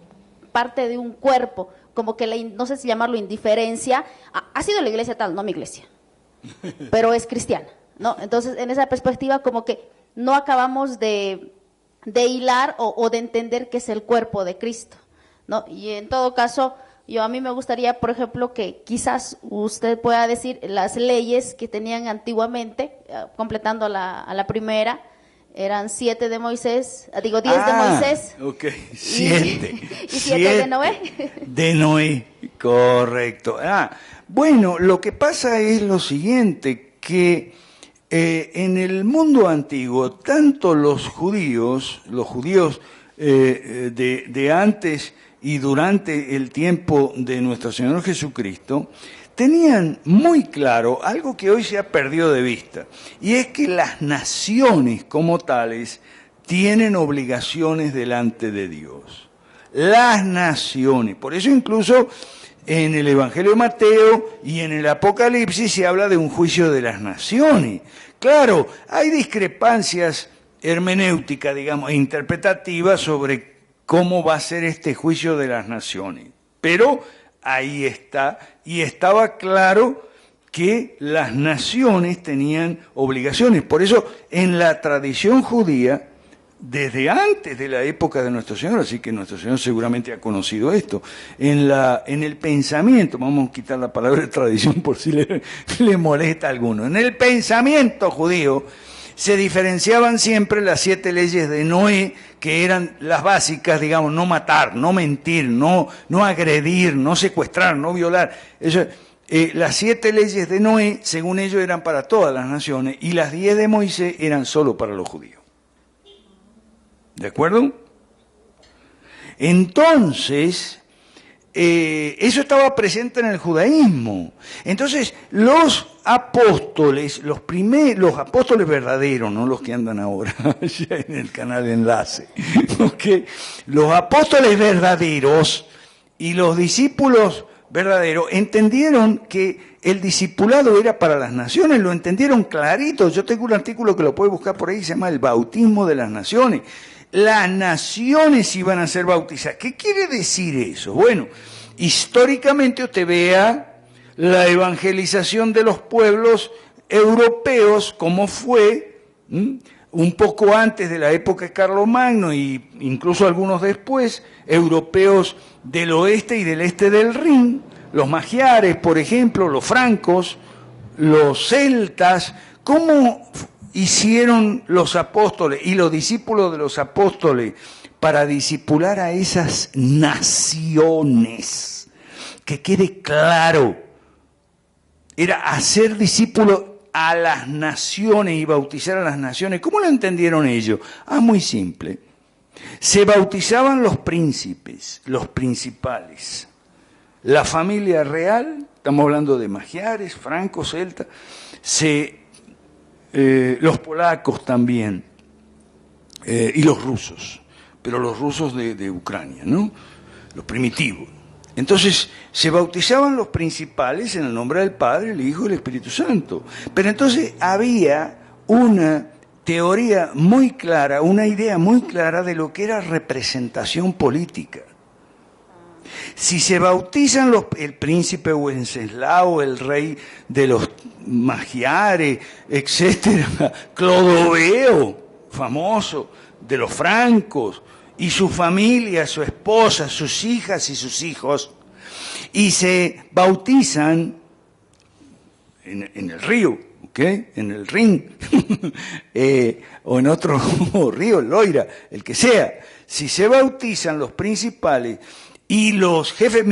parte de un cuerpo, como que no sé si llamarlo indiferencia, ha sido la iglesia tal, no mi iglesia, pero es cristiana, ¿no? Entonces, en esa perspectiva, como que no acabamos de hilar o de entender que es el cuerpo de Cristo, ¿no? Y en todo caso, A mí me gustaría, por ejemplo, que quizás usted pueda decir las leyes que tenían antiguamente, completando a la primera, eran 7 de Moisés, 10 de Moisés. Ok, 7. Y 7 de Noé. De Noé, correcto. Bueno, lo que pasa es lo siguiente, que en el mundo antiguo, tanto los judíos de antes y durante el tiempo de nuestro Señor Jesucristo, tenían muy claro algo que hoy se ha perdido de vista, y es que las naciones como tales tienen obligaciones delante de Dios. Las naciones, por eso incluso en el Evangelio de Mateo y en el Apocalipsis se habla de un juicio de las naciones. Claro, hay discrepancias hermenéuticas, digamos, e interpretativas sobre cómo va a ser este juicio de las naciones. Pero ahí está, y estaba claro que las naciones tenían obligaciones. Por eso, en la tradición judía, desde antes de la época de nuestro Señor, así que nuestro Señor seguramente ha conocido esto, en el pensamiento, vamos a quitar la palabra de tradición por si le molesta a alguno, en el pensamiento judío se diferenciaban siempre las 7 leyes de Noé, que eran las básicas, digamos, no matar, no mentir, no agredir, no secuestrar, no violar. Eso, las 7 leyes de Noé, según ellos, eran para todas las naciones, y las 10 de Moisés eran solo para los judíos. ¿De acuerdo? Entonces, eso estaba presente en el judaísmo. Entonces, los apóstoles, los apóstoles verdaderos, no los que andan ahora ya en el canal de Enlace, ¿okay? Los apóstoles verdaderos y los discípulos verdaderos entendieron que el discipulado era para las naciones, lo entendieron clarito. Yo tengo un artículo que lo puede buscar por ahí, se llama El bautismo de las naciones. Las naciones iban a ser bautizadas. ¿Qué quiere decir eso? Bueno, históricamente usted vea la evangelización de los pueblos europeos, como fue un poco antes de la época de Carlomagno e incluso algunos después, europeos del oeste y del este del Rin, los magiares, por ejemplo, los francos, los celtas, cómo hicieron los apóstoles y los discípulos de los apóstoles para discipular a esas naciones. Que quede claro, era hacer discípulos a las naciones y bautizar a las naciones. ¿Cómo lo entendieron ellos? Muy simple. Se bautizaban los príncipes, los principales. La familia real, estamos hablando de magiares, francos, celtas, los polacos también, y los rusos, pero los rusos de Ucrania, ¿no? Los primitivos. Entonces, se bautizaban los principales en el nombre del Padre, el Hijo y el Espíritu Santo. Pero entonces había una teoría muy clara, una idea muy clara de lo que era representación política. Si se bautizan el príncipe Wenceslao, el rey de los magiares, etcétera, Clodoveo, famoso, de los francos, y su familia, su esposa, sus hijas y sus hijos, y se bautizan en el río, ¿okay? En el Rin, o en otro río, Loira, el que sea. Si se bautizan los principales y los jefes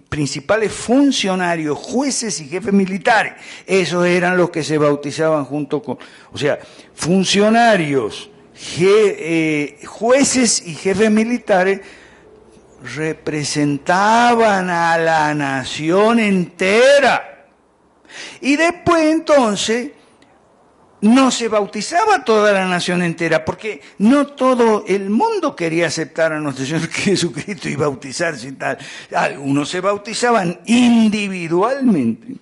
principales funcionarios, jueces y jefes militares, esos eran los que se bautizaban junto con, o sea, funcionarios, jueces y jefes militares representaban a la nación entera. Y después entonces no se bautizaba toda la nación entera, porque no todo el mundo quería aceptar a nuestro Señor Jesucristo y bautizarse y tal. Algunos se bautizaban individualmente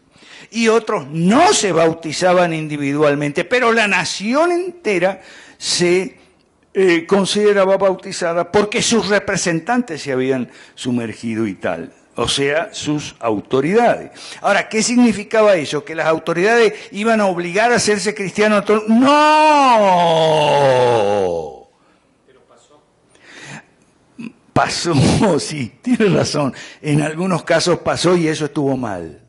y otros no se bautizaban individualmente, pero la nación entera se consideraba bautizada porque sus representantes se habían sumergido y tal, o sea, sus autoridades. Ahora, ¿qué significaba eso? ¿Que las autoridades iban a obligar a hacerse cristianos a todos? ¡No! pasó, sí, tiene razón, en algunos casos pasó y eso estuvo mal.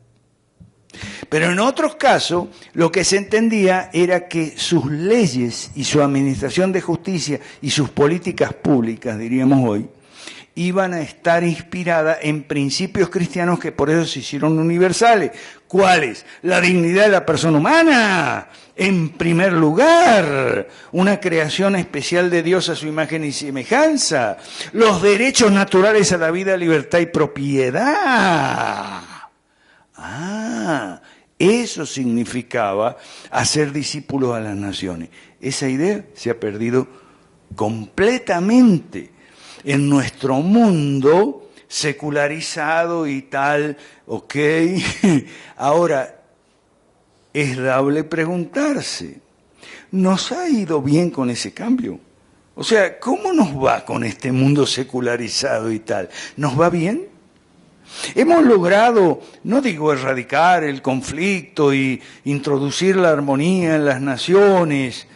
Pero en otros casos, lo que se entendía era que sus leyes y su administración de justicia y sus políticas públicas, diríamos hoy, iban a estar inspiradas en principios cristianos que por eso se hicieron universales. ¿Cuáles? La dignidad de la persona humana, en primer lugar, una creación especial de Dios a su imagen y semejanza, los derechos naturales a la vida, libertad y propiedad. Eso significaba hacer discípulos a las naciones. Esa idea se ha perdido completamente en nuestro mundo secularizado y tal, ¿ok? Ahora, es dable preguntarse, ¿nos ha ido bien con ese cambio? O sea, ¿cómo nos va con este mundo secularizado y tal? ¿Nos va bien? Hemos logrado, no digo erradicar el conflicto y introducir la armonía en las naciones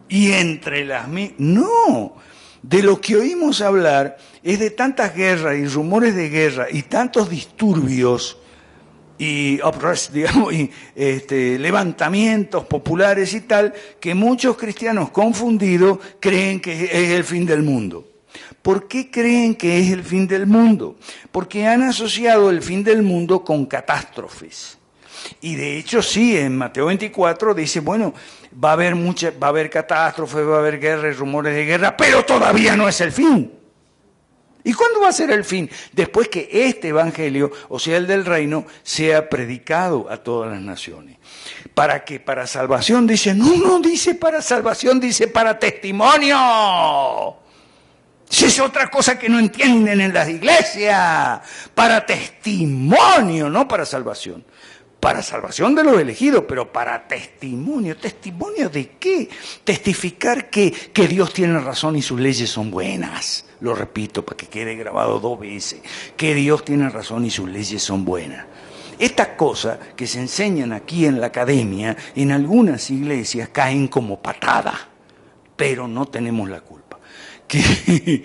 y entre las mismas. No, de lo que oímos hablar es de tantas guerras y rumores de guerra y tantos disturbios y digamos, levantamientos populares y tal, que muchos cristianos confundidos creen que es el fin del mundo. ¿Por qué creen que es el fin del mundo? Porque han asociado el fin del mundo con catástrofes. Y de hecho sí, en Mateo 24 dice, bueno, va a haber catástrofes, va a haber guerra y rumores de guerra, pero todavía no es el fin. ¿Y cuándo va a ser el fin? Después que este evangelio, o sea, el del reino, sea predicado a todas las naciones. ¿Para qué? Para salvación, dice, no dice para salvación, dice para testimonio. Si es otra cosa que no entienden en las iglesias, para testimonio, no para salvación. Para salvación de los elegidos, pero para testimonio. ¿Testimonio de qué? Testificar que Dios tiene razón y sus leyes son buenas. Lo repito para que quede grabado 2 veces. Que Dios tiene razón y sus leyes son buenas. Estas cosas que se enseñan aquí en la academia, en algunas iglesias caen como patada, pero no tenemos la culpa. Que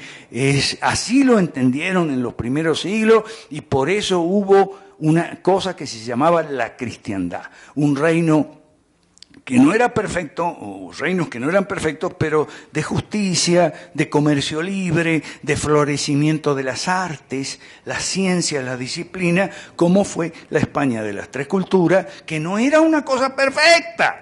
así lo entendieron en los primeros siglos y por eso hubo una cosa que se llamaba la cristiandad, un reino que no era perfecto, o reinos que no eran perfectos, pero de justicia, de comercio libre, de florecimiento de las artes, las ciencias, la disciplina, como fue la España de las 3 culturas, que no era una cosa perfecta.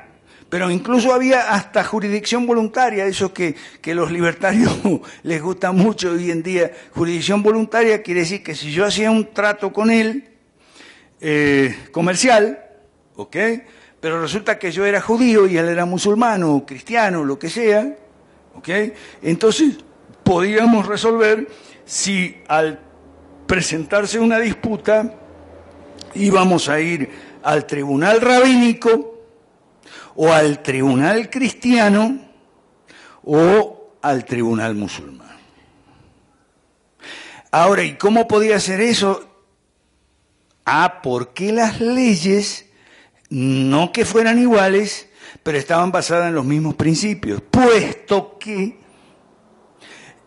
Pero incluso había hasta jurisdicción voluntaria, eso que los libertarios les gusta mucho hoy en día. Jurisdicción voluntaria quiere decir que si yo hacía un trato con él, comercial, ¿ok? Pero resulta que yo era judío y él era musulmano, o cristiano, lo que sea, ¿ok? Entonces podíamos resolver si al presentarse una disputa íbamos a ir al tribunal rabínico, o al tribunal cristiano o al tribunal musulmán. Ahora, ¿y cómo podía ser eso? Porque las leyes, no que fueran iguales, pero estaban basadas en los mismos principios, puesto que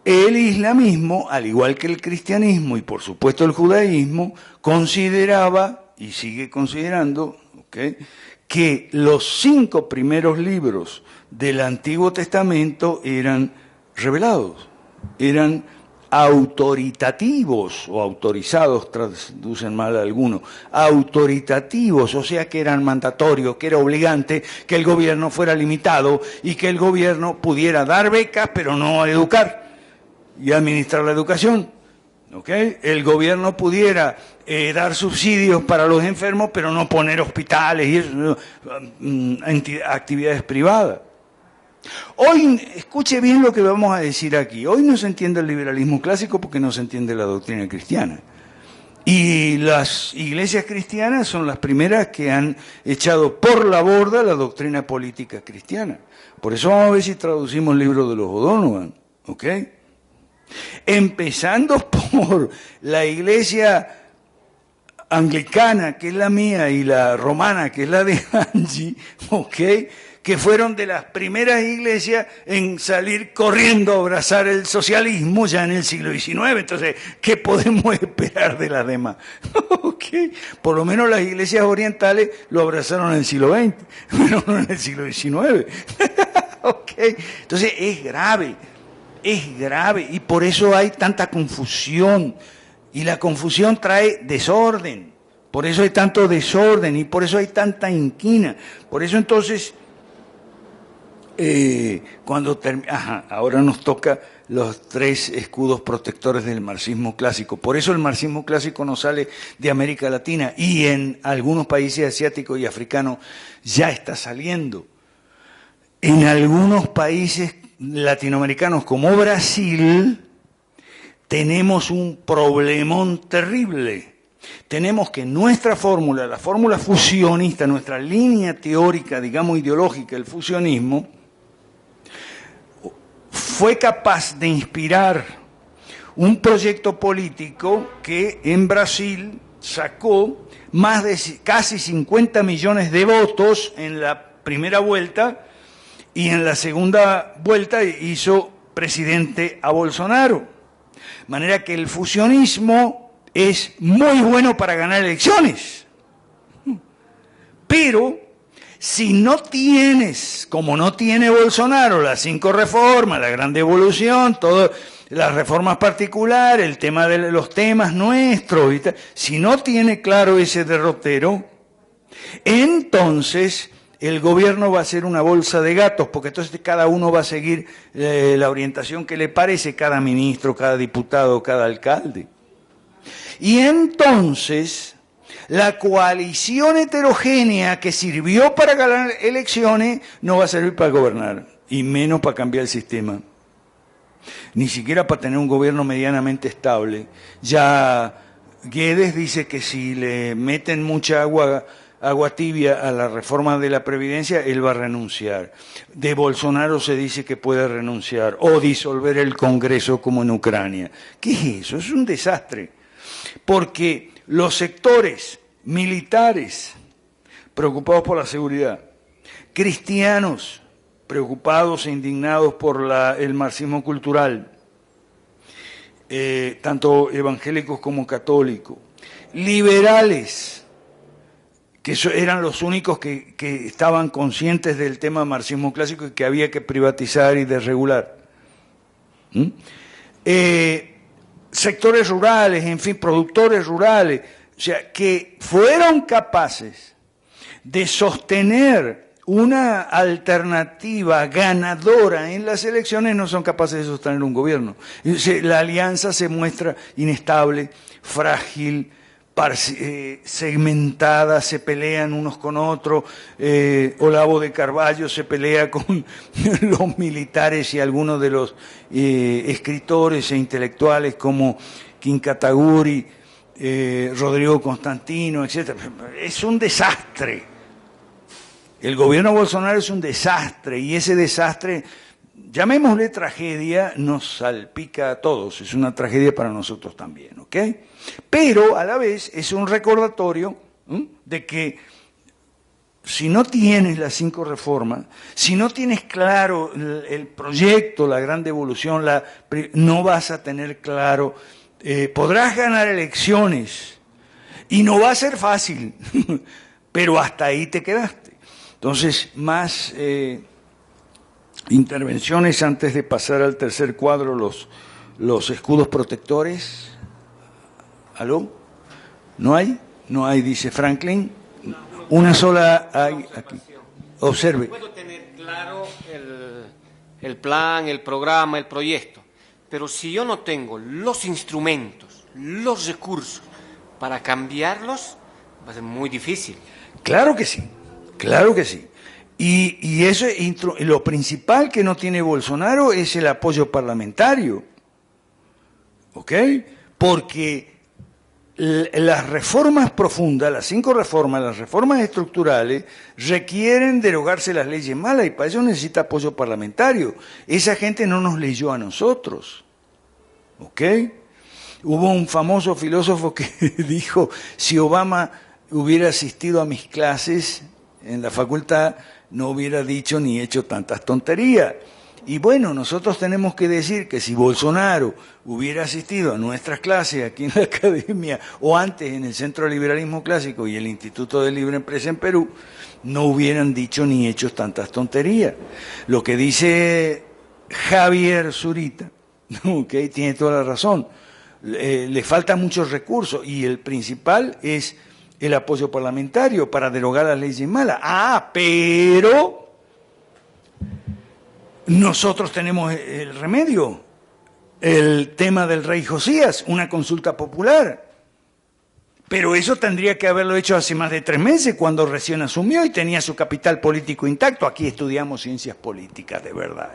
el islamismo, al igual que el cristianismo y por supuesto el judaísmo, consideraba, y sigue considerando, ¿okay?, que los 5 primeros libros del Antiguo Testamento eran revelados, eran autoritativos o autorizados, traducen mal algunos, autoritativos, o sea que eran mandatorios, que era obligante que el gobierno fuera limitado y que el gobierno pudiera dar becas pero no educar y administrar la educación. ¿Okay? El gobierno pudiera dar subsidios para los enfermos, pero no poner hospitales y actividades privadas. Hoy, escuche bien lo que vamos a decir aquí, hoy no se entiende el liberalismo clásico porque no se entiende la doctrina cristiana. Y las iglesias cristianas son las primeras que han echado por la borda la doctrina política cristiana. Por eso vamos a ver si traducimos el libro de los O'Donovan, ¿ok? Empezando por la iglesia anglicana, que es la mía, y la romana, que es la de Angie, ¿ok?, que fueron de las primeras iglesias en salir corriendo a abrazar el socialismo ya en el siglo XIX. Entonces, ¿qué podemos esperar de las demás? Okay. Por lo menos las iglesias orientales lo abrazaron en el siglo XX, pero no en el siglo XIX. Okay. Entonces, es grave, y por eso hay tanta confusión, y la confusión trae desorden. Por eso hay tanto desorden y por eso hay tanta inquina. Por eso entonces, ahora nos toca los 3 escudos protectores del marxismo clásico. Por eso el marxismo clásico no sale de América Latina y en algunos países asiáticos y africanos ya está saliendo. En algunos países latinoamericanos como Brasil tenemos un problemón terrible. Tenemos que nuestra fórmula, la fórmula fusionista, nuestra línea teórica, digamos ideológica, el fusionismo, fue capaz de inspirar un proyecto político que en Brasil sacó más de casi 50 millones de votos en la primera vuelta y en la segunda vuelta hizo presidente a Bolsonaro. De manera que el fusionismo es muy bueno para ganar elecciones. Pero si no tienes, como no tiene Bolsonaro, las 5 reformas, la gran devolución, todas las reformas particulares, el tema de los temas nuestros, y tal, si no tiene claro ese derrotero, entonces el gobierno va a ser una bolsa de gatos, porque entonces cada uno va a seguir la orientación que le parece, cada ministro, cada diputado, cada alcalde. Y entonces, la coalición heterogénea que sirvió para ganar elecciones no va a servir para gobernar, y menos para cambiar el sistema. Ni siquiera para tener un gobierno medianamente estable. Ya Guedes dice que si le meten mucha agua tibia a la reforma de la Previdencia, él va a renunciar. De Bolsonaro se dice que puede renunciar, o disolver el Congreso como en Ucrania. ¿Qué es eso? Es un desastre. Porque los sectores militares preocupados por la seguridad, cristianos preocupados e indignados por el marxismo cultural, tanto evangélicos como católicos, liberales, que eran los únicos que estaban conscientes del tema marxismo clásico y que había que privatizar y desregular. Sectores rurales, en fin, productores rurales, o sea, que fueron capaces de sostener una alternativa ganadora en las elecciones, no son capaces de sostener un gobierno. La alianza se muestra inestable, frágil, segmentada, se pelean unos con otros. Olavo de Carvalho se pelea con los militares y algunos de los escritores e intelectuales como Quincataguri, Rodrigo Constantino, etc. Es un desastre. El gobierno Bolsonaro es un desastre, y ese desastre, llamémosle tragedia, nos salpica a todos. Es una tragedia para nosotros también, ¿ok? Pero a la vez es un recordatorio de que si no tienes las 5 reformas, si no tienes claro el proyecto, la gran devolución, no vas a tener claro, podrás ganar elecciones y no va a ser fácil, pero hasta ahí te quedaste. Entonces, más intervenciones antes de pasar al tercer cuadro, los escudos protectores. ¿Aló? ¿No hay? No hay, dice Franklin. Una sola hay aquí. Observe. Puedo tener claro el plan, el programa, el proyecto, pero si yo no tengo los instrumentos, los recursos para cambiarlos, va a ser muy difícil. Claro que sí, claro que sí. Y eso, lo principal que no tiene Bolsonaro es el apoyo parlamentario. ¿Ok? Porque las reformas profundas, las 5 reformas, las reformas estructurales, requieren derogarse las leyes malas y para eso necesita apoyo parlamentario. Esa gente no nos leyó a nosotros. ¿Ok? Hubo un famoso filósofo que dijo, si Obama hubiera asistido a mis clases en la facultad, no hubiera dicho ni hecho tantas tonterías. Y bueno, nosotros tenemos que decir que si Bolsonaro hubiera asistido a nuestras clases aquí en la academia o antes en el Centro de Liberalismo Clásico y el Instituto de Libre Empresa en Perú, no hubieran dicho ni hecho tantas tonterías. Lo que dice Javier Zurita, okay, tiene toda la razón. Le faltan muchos recursos y el principal es el apoyo parlamentario para derogar las leyes malas. Pero nosotros tenemos el remedio, el tema del rey Josías, una consulta popular. Pero eso tendría que haberlo hecho hace más de 3 meses, cuando recién asumió y tenía su capital político intacto. Aquí estudiamos ciencias políticas, de verdad,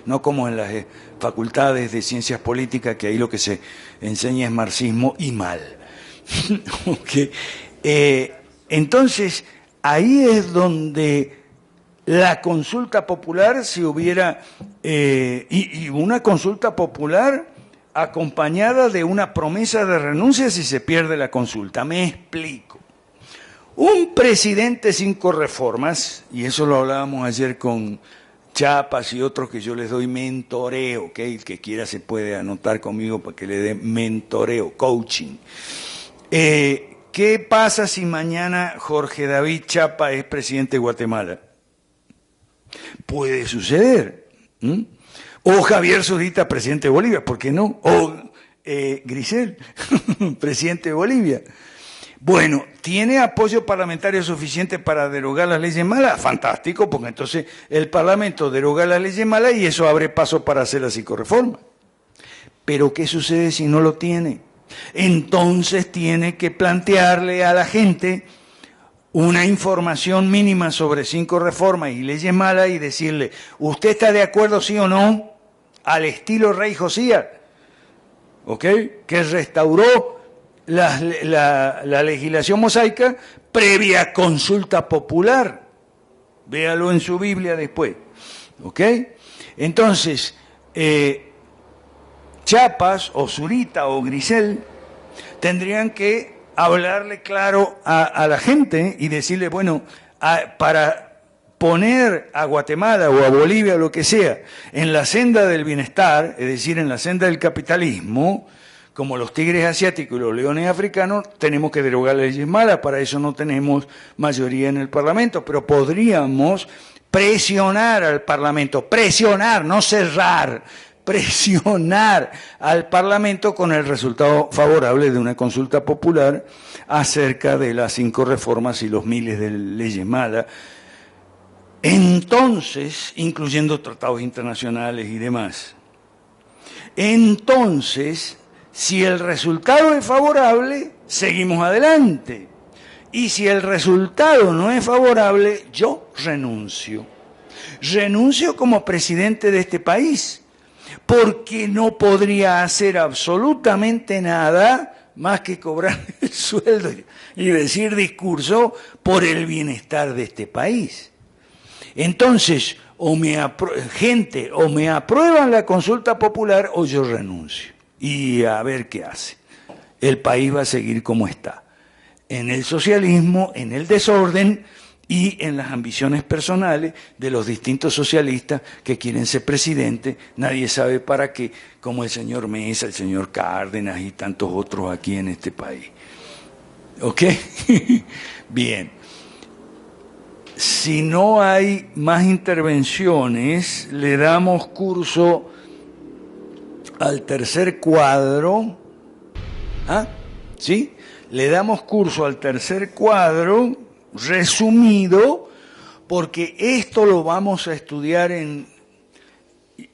no como en las facultades de ciencias políticas, que ahí lo que se enseña es marxismo y mal. Okay. Entonces, ahí es donde la consulta popular, si hubiera, y una consulta popular acompañada de una promesa de renuncia si se pierde la consulta. Me explico. Un presidente 5 reformas, y eso lo hablábamos ayer con Chapas y otros que yo les doy mentoreo, ¿okay? El que quiera se puede anotar conmigo para que le dé mentoreo, coaching. ¿Qué pasa si mañana Jorge David Chapa es presidente de Guatemala? Puede suceder. O Javier Zurita, presidente de Bolivia, ¿por qué no? O Grisel, presidente de Bolivia. Bueno, ¿tiene apoyo parlamentario suficiente para derogar las leyes malas? Fantástico, porque entonces el Parlamento deroga las leyes malas y eso abre paso para hacer la psicorreforma. Pero ¿qué sucede si no lo tiene? Entonces tiene que plantearle a la gente una información mínima sobre 5 reformas y leyes malas y decirle, ¿usted está de acuerdo sí o no al estilo rey Josías? ¿Ok? Que restauró la legislación mosaica previa consulta popular. Véalo en su Biblia después. ¿Ok? Entonces, Chapas o Zurita o Grisel tendrían que hablarle claro a la gente y decirle, bueno, para poner a Guatemala o a Bolivia o lo que sea en la senda del bienestar, es decir, en la senda del capitalismo, como los tigres asiáticos y los leones africanos, tenemos que derogar leyes malas. Para eso no tenemos mayoría en el Parlamento, pero podríamos presionar al Parlamento, presionar, no cerrar, presionar al Parlamento con el resultado favorable de una consulta popular acerca de las 5 reformas y los miles de leyes malas. Entonces, incluyendo tratados internacionales y demás. Entonces, si el resultado es favorable, seguimos adelante. Y si el resultado no es favorable, yo renuncio. Renuncio como presidente de este país, porque no podría hacer absolutamente nada más que cobrar el sueldo y decir discurso por el bienestar de este país. Entonces, o me aprueban la consulta popular o yo renuncio. Y a ver qué hace. El país va a seguir como está. En el socialismo, en el desorden y en las ambiciones personales de los distintos socialistas que quieren ser presidente, nadie sabe para qué, como el señor Mesa, el señor Cárdenas y tantos otros aquí en este país. ¿Ok? Bien. Si no hay más intervenciones, le damos curso al tercer cuadro. ¿Ah? ¿Sí? Le damos curso al tercer cuadro, resumido, porque esto lo vamos a estudiar en...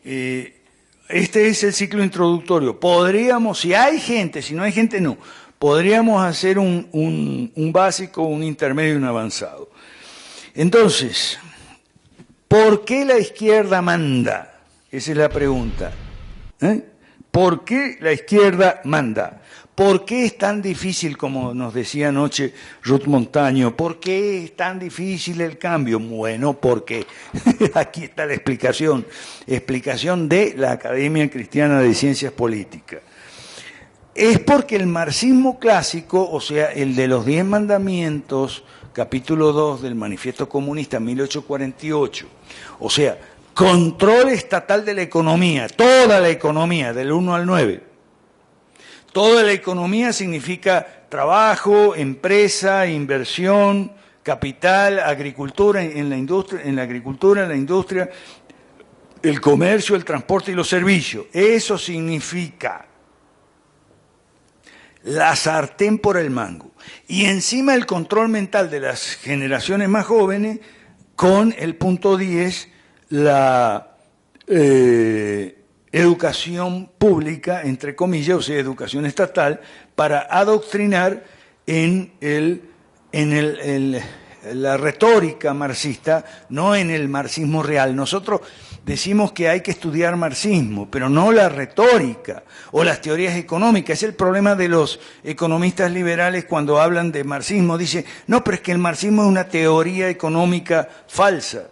este es el ciclo introductorio. Podríamos, si hay gente, si no hay gente, no. Podríamos hacer un básico, un intermedio y un avanzado. Entonces, ¿por qué la izquierda manda? Esa es la pregunta. ¿Por qué la izquierda manda? ¿Por qué es tan difícil, como nos decía anoche Ruth Montaño? ¿Por qué es tan difícil el cambio? Bueno, porque aquí está la explicación. Explicación de la Academia Cristiana de Ciencias Políticas. Es porque el marxismo clásico, o sea, el de los 10 mandamientos, capítulo 2 del Manifiesto Comunista, 1848. O sea, control estatal de la economía, toda la economía, del 1 al 9. Toda la economía significa trabajo, empresa, inversión, capital, agricultura, en la industria, el comercio, el transporte y los servicios. Eso significa la sartén por el mango. Y encima el control mental de las generaciones más jóvenes con el punto 10, la educación pública, entre comillas, o sea, educación estatal, para adoctrinar en la retórica marxista, no en el marxismo real. Nosotros decimos que hay que estudiar marxismo, pero no la retórica o las teorías económicas. Es el problema de los economistas liberales cuando hablan de marxismo. Dicen, no, pero es que el marxismo es una teoría económica falsa.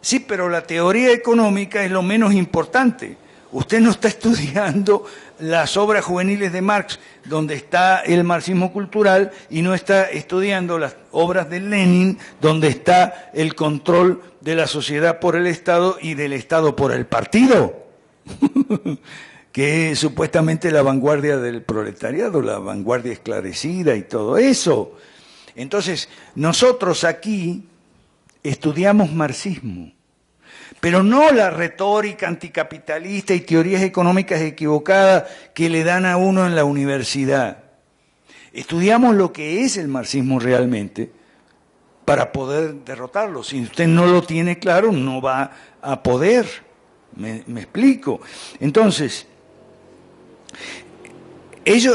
Sí, pero la teoría económica es lo menos importante. Usted no está estudiando las obras juveniles de Marx, donde está el marxismo cultural, y no está estudiando las obras de Lenin, donde está el control de la sociedad por el Estado y del Estado por el partido, que es supuestamente la vanguardia del proletariado, la vanguardia esclarecida y todo eso. Entonces, nosotros aquí estudiamos marxismo, pero no la retórica anticapitalista y teorías económicas equivocadas que le dan a uno en la universidad. Estudiamos lo que es el marxismo realmente para poder derrotarlo. Si usted no lo tiene claro, no va a poder. ¿Me explico? Entonces,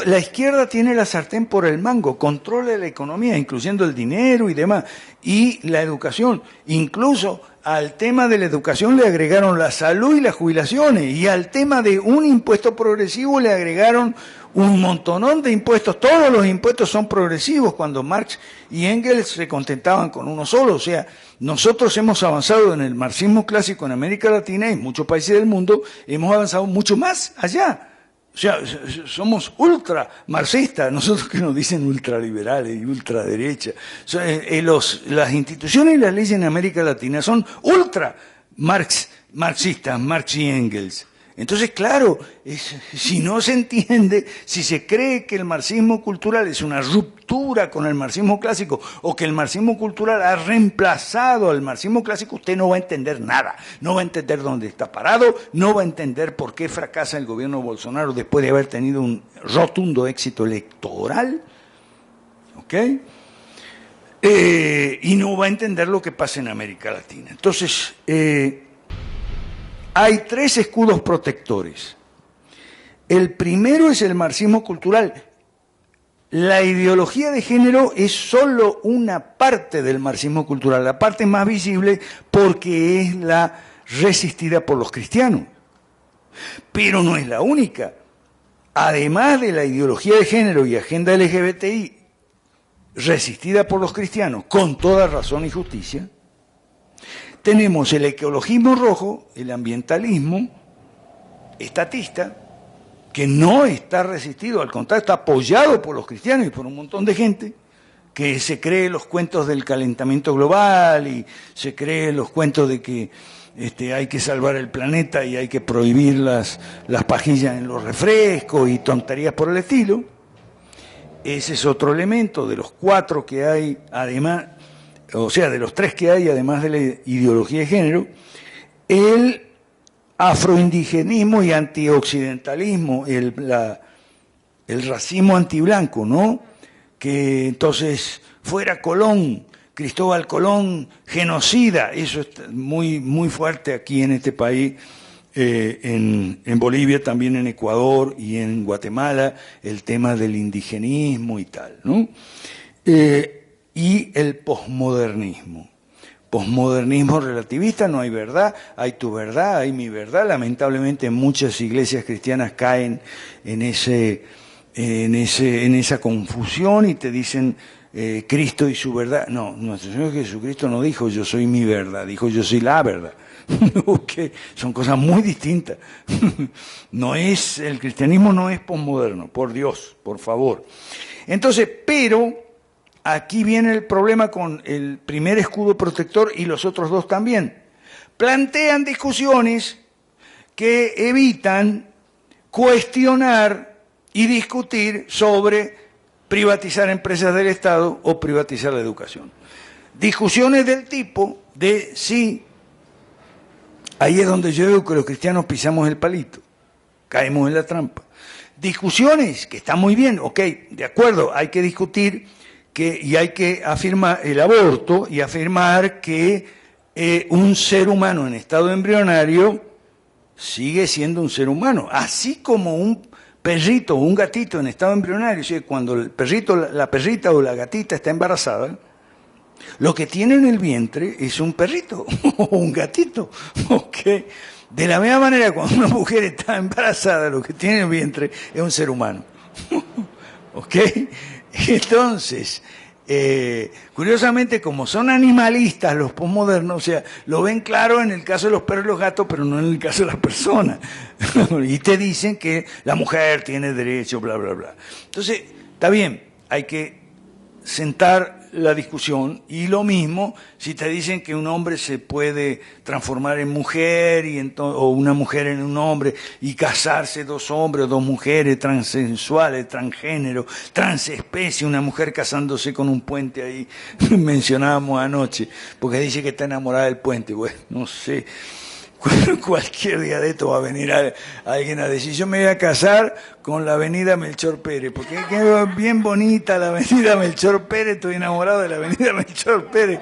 la izquierda tiene la sartén por el mango, controla la economía, incluyendo el dinero y demás, y la educación. Incluso al tema de la educación le agregaron la salud y las jubilaciones, y al tema de un impuesto progresivo le agregaron un montonón de impuestos. Todos los impuestos son progresivos, cuando Marx y Engels se contentaban con uno solo. O sea, nosotros hemos avanzado en el marxismo clásico en América Latina y en muchos países del mundo, hemos avanzado mucho más allá. O sea, somos ultra marxistas, nosotros que nos dicen ultraliberales y ultraderecha. O sea, las instituciones y las leyes en América Latina son ultra marxistas, Marx y Engels. Entonces, claro, si no se entiende, si se cree que el marxismo cultural es una ruptura con el marxismo clásico o que el marxismo cultural ha reemplazado al marxismo clásico, usted no va a entender nada. No va a entender dónde está parado, no va a entender por qué fracasa el gobierno de Bolsonaro después de haber tenido un rotundo éxito electoral. ¿Ok? Y no va a entender lo que pasa en América Latina. Entonces, hay tres escudos protectores. El primero es el marxismo cultural. La ideología de género es solo una parte del marxismo cultural, la parte más visible porque es la resistida por los cristianos. Pero no es la única. Además de la ideología de género y agenda LGBTI resistida por los cristianos, con toda razón y justicia, tenemos el ecologismo rojo, el ambientalismo estatista, que no está resistido, al contrario, está apoyado por los cristianos y por un montón de gente que se cree los cuentos del calentamiento global y se cree los cuentos de que hay que salvar el planeta y hay que prohibir las pajillas en los refrescos y tonterías por el estilo. Ese es otro elemento de los cuatro que hay, además, o sea, de los tres que hay, además de la ideología de género. El afroindigenismo y antioccidentalismo, el racismo antiblanco, ¿no? Que entonces fuera Colón, Cristóbal Colón, genocida. Eso es muy, muy fuerte aquí en este país, en Bolivia, también en Ecuador y en Guatemala, el tema del indigenismo y tal, ¿no? Y el posmodernismo. Posmodernismo relativista, no hay verdad, hay tu verdad, hay mi verdad. Lamentablemente muchas iglesias cristianas caen en esa confusión y te dicen Cristo y su verdad. No, nuestro Señor Jesucristo no dijo yo soy mi verdad, dijo yo soy la verdad. Okay. Son cosas muy distintas. El cristianismo no es posmoderno, por Dios, por favor. Entonces, pero aquí viene el problema con el primer escudo protector y los otros dos también. Plantean discusiones que evitan cuestionar y discutir sobre privatizar empresas del Estado o privatizar la educación. Discusiones del tipo de si, ahí es donde yo digo que los cristianos pisamos el palito, caemos en la trampa. Discusiones que están muy bien, ok, de acuerdo, hay que discutir y hay que afirmar el aborto y afirmar que un ser humano en estado embrionario sigue siendo un ser humano, así como un perrito o un gatito en estado embrionario, o sea, cuando el perrito, la perrita o la gatita está embarazada, lo que tiene en el vientre es un perrito o un gatito, ¿ok? De la misma manera, cuando una mujer está embarazada, lo que tiene en el vientre es un ser humano, ¿ok? Entonces, curiosamente, como son animalistas los posmodernos, o sea, lo ven claro en el caso de los perros y los gatos, pero no en el caso de las personas. Y te dicen que la mujer tiene derecho, bla, bla, bla. Entonces, está bien, hay que sentar la discusión, y lo mismo si te dicen que un hombre se puede transformar en mujer o una mujer en un hombre y casarse dos hombres o dos mujeres transensuales, transgénero, transespecie, una mujer casándose con un puente ahí, mencionábamos anoche, porque dice que está enamorada del puente. Bueno, no sé, cualquier día de esto va a venir alguien a decir, yo me voy a casar con la avenida Melchor Pérez, porque es bien bonita la avenida Melchor Pérez, estoy enamorado de la avenida Melchor Pérez,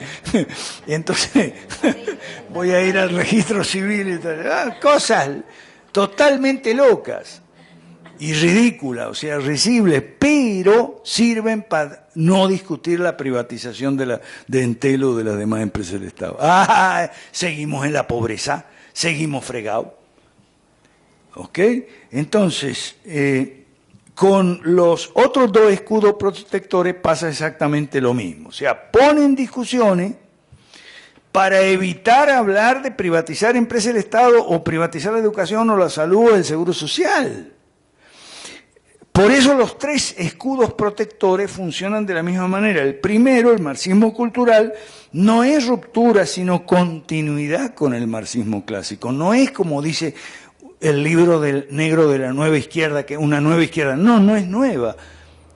y entonces voy a ir al registro civil y tal. Cosas totalmente locas y ridículas, o sea, risibles, pero sirven para no discutir la privatización de Entel o de las demás empresas del Estado. Seguimos en la pobreza. Seguimos fregados. ¿Ok? Entonces, con los otros dos escudos protectores pasa exactamente lo mismo. O sea, ponen discusiones para evitar hablar de privatizar empresas del Estado o privatizar la educación o la salud o el seguro social. Por eso los tres escudos protectores funcionan de la misma manera. El primero, el marxismo cultural, no es ruptura, sino continuidad con el marxismo clásico. No es como dice el libro del negro de la nueva izquierda, que una nueva izquierda. No, no es nueva.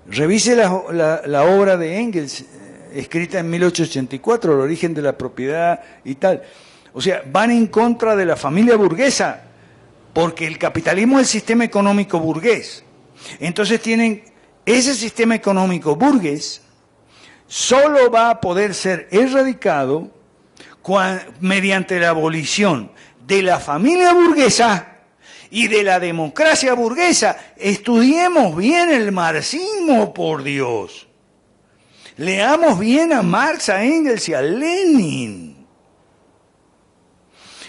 Revise la obra de Engels, escrita en 1884, El origen de la propiedad y tal. O sea, van en contra de la familia burguesa, porque el capitalismo es el sistema económico burgués. Entonces tienen ese sistema económico burgués, solo va a poder ser erradicado mediante la abolición de la familia burguesa y de la democracia burguesa. Estudiemos bien el marxismo, por Dios. Leamos bien a Marx, a Engels y a Lenin.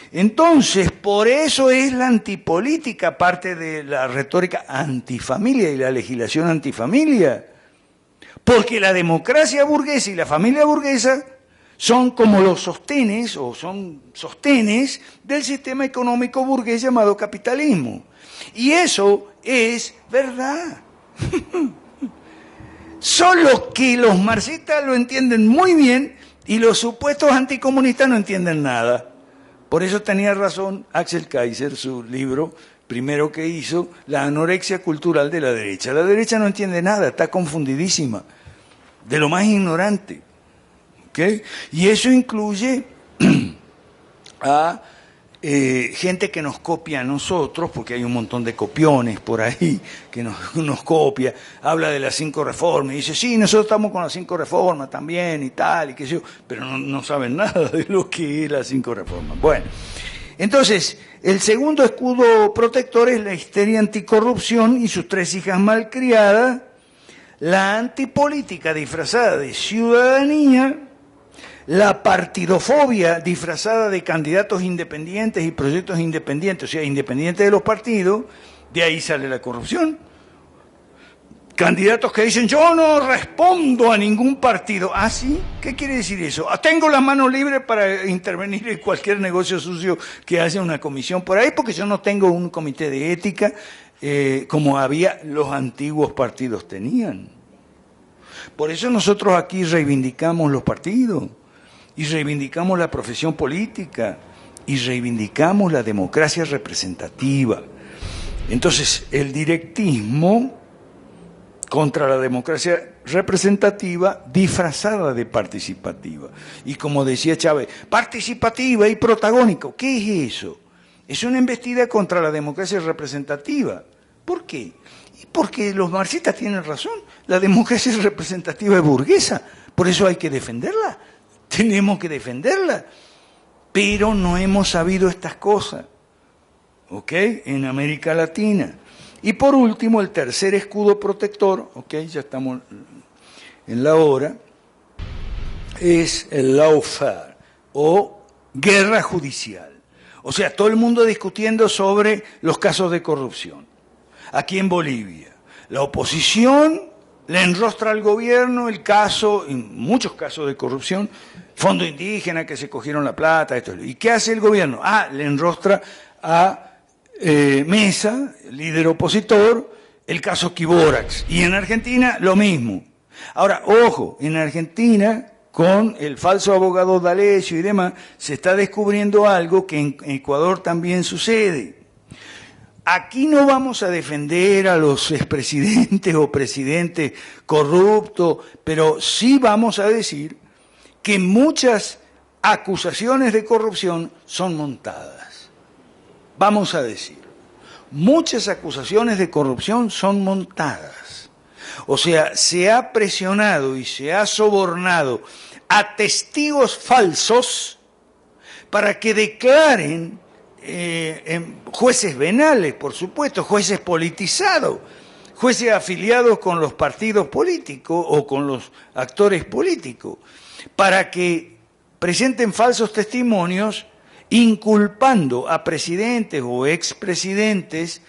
Entonces, por eso es la antipolítica parte de la retórica antifamilia y la legislación antifamilia. Porque la democracia burguesa y la familia burguesa son como los sostenes, o son sostenes del sistema económico burgués llamado capitalismo. Y eso es verdad. Solo que los marxistas lo entienden muy bien y los supuestos anticomunistas no entienden nada. Por eso tenía razón Axel Kaiser, su libro primero que hizo, La anorexia cultural de la derecha. La derecha no entiende nada, está confundidísima, de lo más ignorante. ¿Okay? Y eso incluye a gente que nos copia a nosotros, porque hay un montón de copiones por ahí que nos copia, habla de las 5 reformas y dice, sí, nosotros estamos con las 5 reformas también y tal, y qué sé yo, pero no saben nada de lo que es las 5 reformas. Bueno, entonces, el segundo escudo protector es la histeria anticorrupción y sus 3 hijas malcriadas, la antipolítica disfrazada de ciudadanía, la partidofobia disfrazada de candidatos independientes y proyectos independientes, o sea, independientes de los partidos, de ahí sale la corrupción. Candidatos que dicen, yo no respondo a ningún partido. ¿Ah, sí? ¿Qué quiere decir eso? Tengo las manos libres para intervenir en cualquier negocio sucio que haya una comisión por ahí, porque yo no tengo un comité de ética como había los antiguos partidos tenían. Por eso nosotros aquí reivindicamos los partidos, y reivindicamos la profesión política, y reivindicamos la democracia representativa. Entonces, el directismo contra la democracia representativa disfrazada de participativa. Y como decía Chávez, participativa y protagónico. ¿Qué es eso? Es una embestida contra la democracia representativa. ¿Por qué? Porque los marxistas tienen razón. La democracia representativa es burguesa. Por eso hay que defenderla. Tenemos que defenderla. Pero no hemos sabido estas cosas. ¿Ok? En América Latina. Y por último, el tercer escudo protector, ¿ok? Ya estamos en la hora, es el lawfare o guerra judicial. O sea, todo el mundo discutiendo sobre los casos de corrupción. Aquí en Bolivia, la oposición le enrostra al gobierno el caso, en muchos casos de corrupción, fondo indígena que se cogieron la plata, esto. ¿Y qué hace el gobierno? Le enrostra a Mesa, líder opositor, el caso Quiborax. Y en Argentina lo mismo. Ahora, ojo, en Argentina, con el falso abogado D'Alessio y demás, se está descubriendo algo que en Ecuador también sucede. Aquí no vamos a defender a los expresidentes o presidentes corruptos, pero sí vamos a decir que muchas acusaciones de corrupción son montadas. Vamos a decir, muchas acusaciones de corrupción son montadas. O sea, se ha presionado y se ha sobornado a testigos falsos para que declaren, jueces venales, por supuesto, jueces politizados, jueces afiliados con los partidos políticos o con los actores políticos, para que presenten falsos testimonios inculpando a presidentes o expresidentes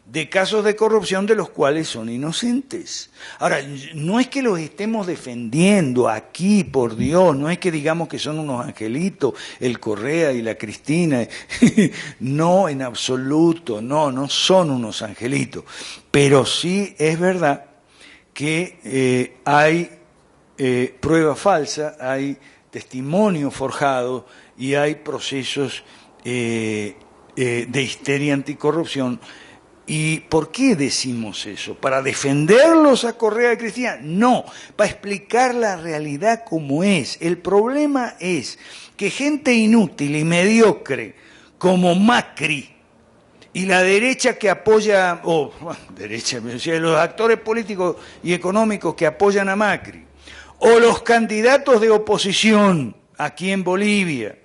de casos de corrupción de los cuales son inocentes. Ahora, no es que los estemos defendiendo aquí, por Dios, no es que digamos que son unos angelitos, el Correa y la Cristina, no, en absoluto, no son unos angelitos, pero sí es verdad que hay prueba falsa, hay testimonio forjado y hay procesos de histeria anticorrupción. ¿Y por qué decimos eso? ¿Para defenderlos a Correa y Cristina? No, para explicar la realidad como es. El problema es que gente inútil y mediocre como Macri y la derecha que apoya, los actores políticos y económicos que apoyan a Macri, o los candidatos de oposición aquí en Bolivia,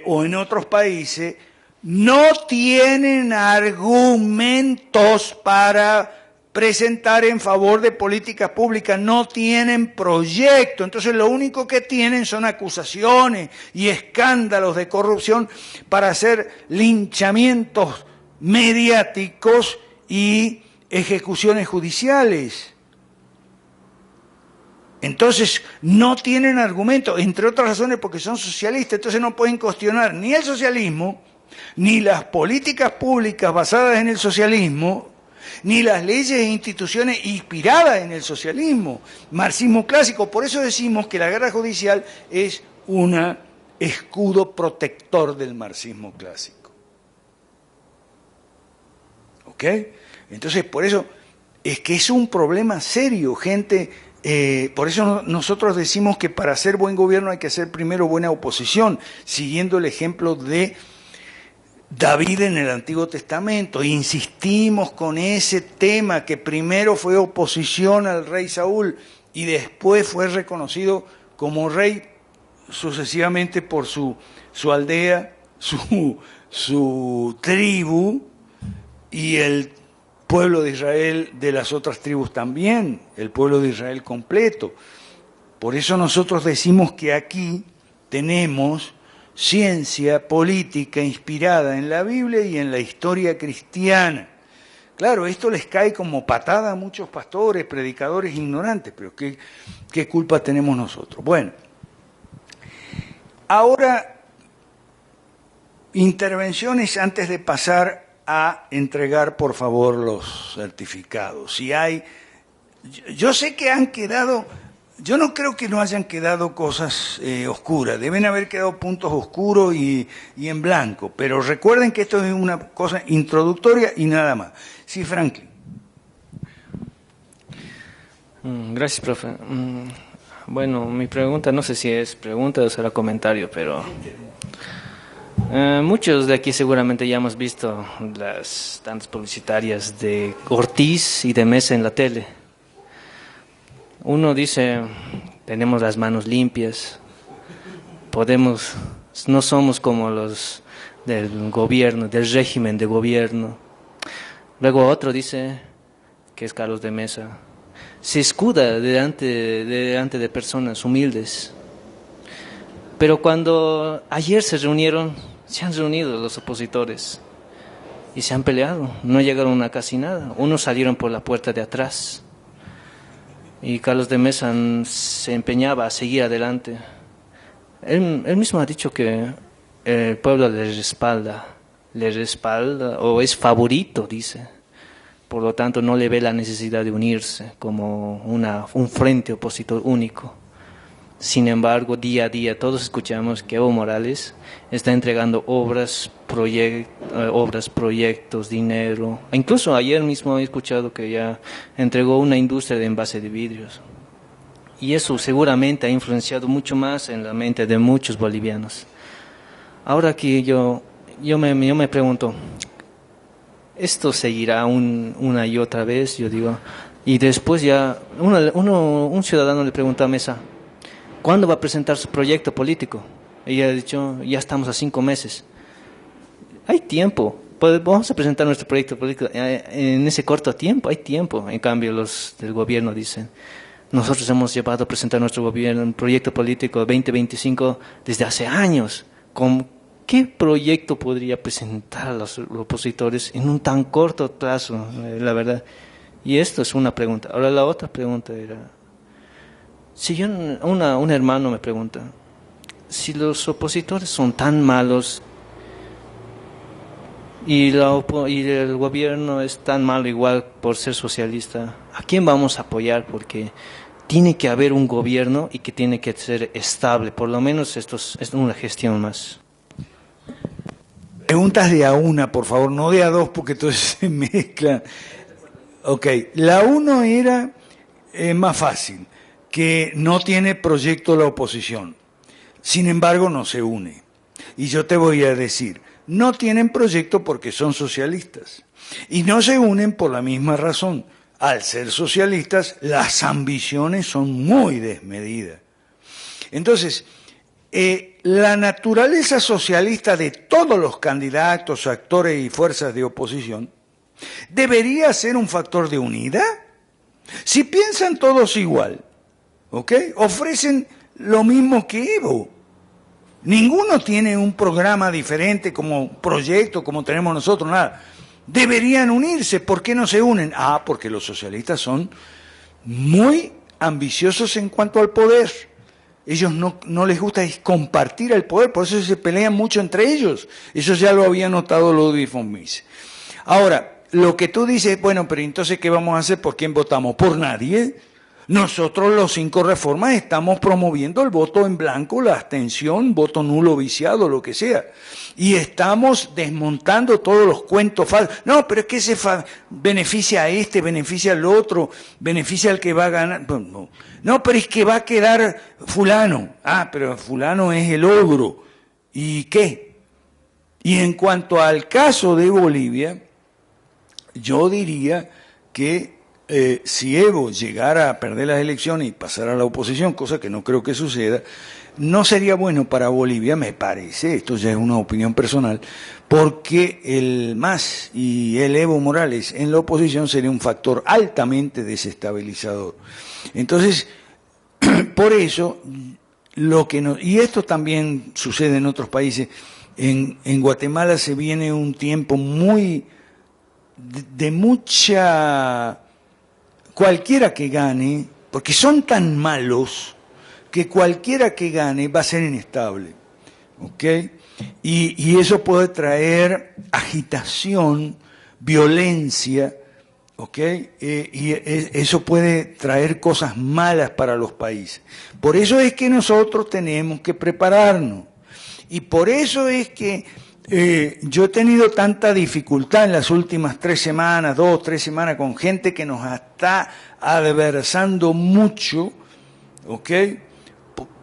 o en otros países, no tienen argumentos para presentar en favor de políticas públicas, no tienen proyecto. Entonces lo único que tienen son acusaciones y escándalos de corrupción para hacer linchamientos mediáticos y ejecuciones judiciales. Entonces no tienen argumentos, entre otras razones porque son socialistas, entonces no pueden cuestionar ni el socialismo, ni las políticas públicas basadas en el socialismo, ni las leyes e instituciones inspiradas en el socialismo, marxismo clásico. Por eso decimos que la guerra judicial es un escudo protector del marxismo clásico. ¿Ok? Entonces, por eso es que es un problema serio, gente. Por eso nosotros decimos que para hacer buen gobierno hay que hacer primero buena oposición, siguiendo el ejemplo de David en el Antiguo Testamento. Insistimos con ese tema, que primero fue oposición al rey Saúl y después fue reconocido como rey sucesivamente por su aldea, su tribu y el pueblo de Israel de las otras tribus también, el pueblo de Israel completo. Por eso nosotros decimos que aquí tenemos ciencia política inspirada en la Biblia y en la historia cristiana. Claro, esto les cae como patada a muchos pastores, predicadores ignorantes, pero ¿qué culpa tenemos nosotros? Bueno, ahora intervenciones antes de pasar a entregar, por favor, los certificados. Si hay Yo sé que han quedado, yo no creo que no hayan quedado cosas oscuras, deben haber quedado puntos oscuros y en blanco, pero recuerden que esto es una cosa introductoria y nada más. Sí, Franklin. Gracias, profe. Bueno, mi pregunta, no sé si es pregunta o será comentario, pero muchos de aquí seguramente ya hemos visto las tantas publicitarias de Ortiz y de Mesa en la tele. Uno dice, tenemos las manos limpias, no somos como los del gobierno, del régimen de gobierno. Luego otro dice, que es Carlos de Mesa, se escuda delante de personas humildes. Pero cuando ayer se han reunido los opositores y se han peleado, no llegaron a casi nada. Unos salieron por la puerta de atrás y Carlos de Mesa se empeñaba a seguir adelante. Él mismo ha dicho que el pueblo le respalda o es favorito, dice. Por lo tanto, no le ve la necesidad de unirse como un frente opositor único. Sin embargo, día a día todos escuchamos que Evo Morales está entregando obras, proyectos, dinero. Incluso ayer mismo he escuchado que ya entregó una industria de envase de vidrios. Y eso seguramente ha influenciado mucho más en la mente de muchos bolivianos. Ahora aquí yo me pregunto, ¿esto seguirá una y otra vez? Yo digo, y después ya un ciudadano le pregunta a Mesa, ¿cuándo va a presentar su proyecto político? Ella ha dicho, ya estamos a 5 meses. Hay tiempo, vamos a presentar nuestro proyecto político en ese corto tiempo, hay tiempo. En cambio, los del gobierno dicen, nosotros hemos llevado a presentar nuestro proyecto político 2025 desde hace años. ¿Qué proyecto podría presentar a los opositores en un tan corto plazo, la verdad? Y esto es una pregunta. Ahora la otra pregunta era, si un hermano me pregunta, si los opositores son tan malos y el gobierno es tan malo igual por ser socialista, ¿a quién vamos a apoyar? Porque tiene que haber un gobierno y que tiene que ser estable, por lo menos esto es una gestión más. Preguntas de a una, por favor, no de a dos, porque entonces se mezclan. Ok, la uno era más fácil, que no tiene proyecto la oposición. Sin embargo, no se une. Y yo te voy a decir, no tienen proyecto porque son socialistas. Y no se unen por la misma razón. Al ser socialistas, las ambiciones son muy desmedidas. Entonces, la naturaleza socialista de todos los candidatos, actores y fuerzas de oposición debería ser un factor de unidad. Si piensan todos igual, ¿ok? Ofrecen lo mismo que Evo. Ninguno tiene un programa diferente como proyecto, como tenemos nosotros, nada. Deberían unirse. ¿Por qué no se unen? Porque los socialistas son muy ambiciosos en cuanto al poder. Ellos no les gusta compartir el poder, por eso se pelean mucho entre ellos. Eso ya lo había notado Ludwig von Mises. Ahora, lo que tú dices, bueno, pero entonces, ¿qué vamos a hacer? ¿Por quién votamos? Por nadie. Nosotros, los 5 reformas, estamos promoviendo el voto en blanco, la abstención, voto nulo viciado, lo que sea. Y estamos desmontando todos los cuentos falsos. No, pero es que beneficia a este, beneficia al otro, beneficia al que va a ganar. No, pero es que va a quedar fulano. Pero fulano es el ogro. ¿Y qué? Y en cuanto al caso de Bolivia, yo diría que si Evo llegara a perder las elecciones y pasara a la oposición, cosa que no creo que suceda, no sería bueno para Bolivia, me parece, esto ya es una opinión personal, porque el MAS y el Evo Morales en la oposición sería un factor altamente desestabilizador. Entonces, por eso, y esto también sucede en otros países, en Guatemala se viene un tiempo de mucha... Cualquiera que gane, porque son tan malos que cualquiera que gane va a ser inestable, ¿ok? Y eso puede traer agitación, violencia ¿ok? Eso puede traer cosas malas para los países. Por eso es que nosotros tenemos que prepararnos. Y por eso es que yo he tenido tanta dificultad en las últimas 3 semanas, 2, 3 semanas, con gente que nos está adversando mucho, ¿ok?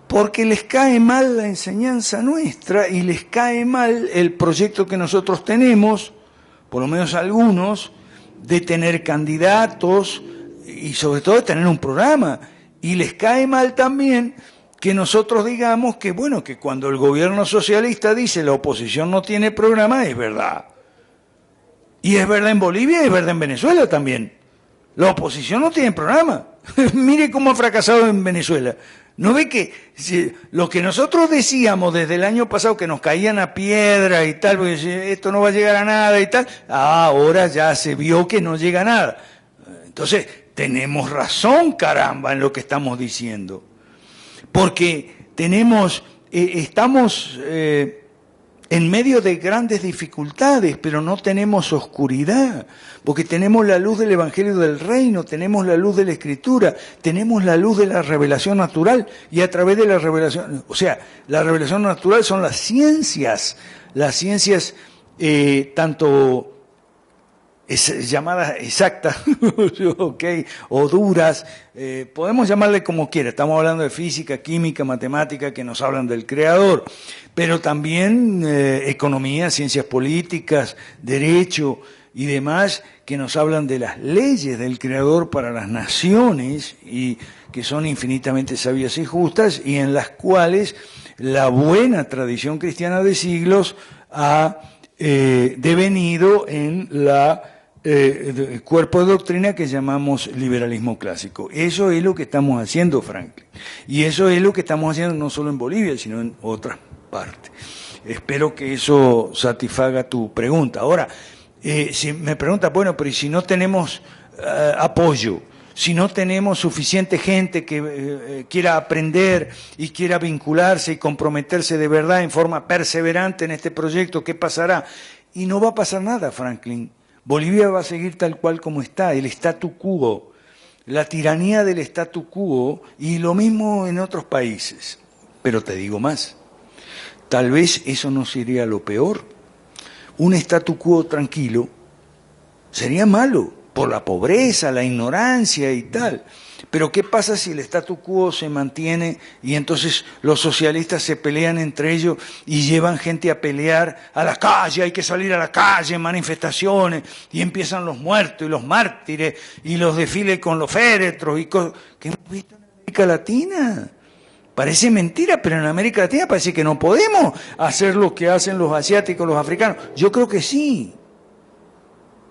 Porque les cae mal la enseñanza nuestra y les cae mal el proyecto que nosotros tenemos, por lo menos algunos, de tener candidatos y sobre todo de tener un programa. Y les cae mal también que nosotros digamos que, bueno, que cuando el gobierno socialista dice la oposición no tiene programa, es verdad. Y es verdad en Bolivia y es verdad en Venezuela también. La oposición no tiene programa. Mire cómo ha fracasado en Venezuela. ¿No ve que lo que nosotros decíamos desde el año pasado, que nos caían a piedra y tal, porque esto no va a llegar a nada y tal, ahora ya se vio que no llega a nada? Entonces, tenemos razón, caramba, en lo que estamos diciendo. Porque estamos en medio de grandes dificultades, pero no tenemos oscuridad, porque tenemos la luz del Evangelio del Reino, tenemos la luz de la Escritura, tenemos la luz de la revelación natural, y a través de la revelación, o sea, la revelación natural son las ciencias tanto llamadas exactas, okay, o duras, podemos llamarle como quiera, estamos hablando de física, química, matemática, que nos hablan del Creador, pero también economía, ciencias políticas, derecho y demás, que nos hablan de las leyes del Creador para las naciones, y que son infinitamente sabias y justas, y en las cuales la buena tradición cristiana de siglos ha devenido en el cuerpo de doctrina que llamamos liberalismo clásico. Eso es lo que estamos haciendo, Franklin. Y eso es lo que estamos haciendo no solo en Bolivia, sino en otras partes. Espero que eso satisfaga tu pregunta. Ahora, si me preguntas, bueno, pero ¿y si no tenemos apoyo? Si no tenemos suficiente gente que quiera aprender y quiera vincularse y comprometerse de verdad en forma perseverante en este proyecto, ¿qué pasará? Y no va a pasar nada, Franklin. Bolivia va a seguir tal cual como está, el statu quo, la tiranía del statu quo, y lo mismo en otros países. Pero te digo más, tal vez eso no sería lo peor. Un statu quo tranquilo sería malo, por la pobreza, la ignorancia y tal. Pero ¿qué pasa si el statu quo se mantiene y entonces los socialistas se pelean entre ellos y llevan gente a pelear a la calle? Hay que salir a la calle, manifestaciones, y empiezan los muertos y los mártires y los desfiles con los féretros y cosas que hemos visto en América Latina. Parece mentira, pero en América Latina parece que no podemos hacer lo que hacen los asiáticos, los africanos. Yo creo que sí.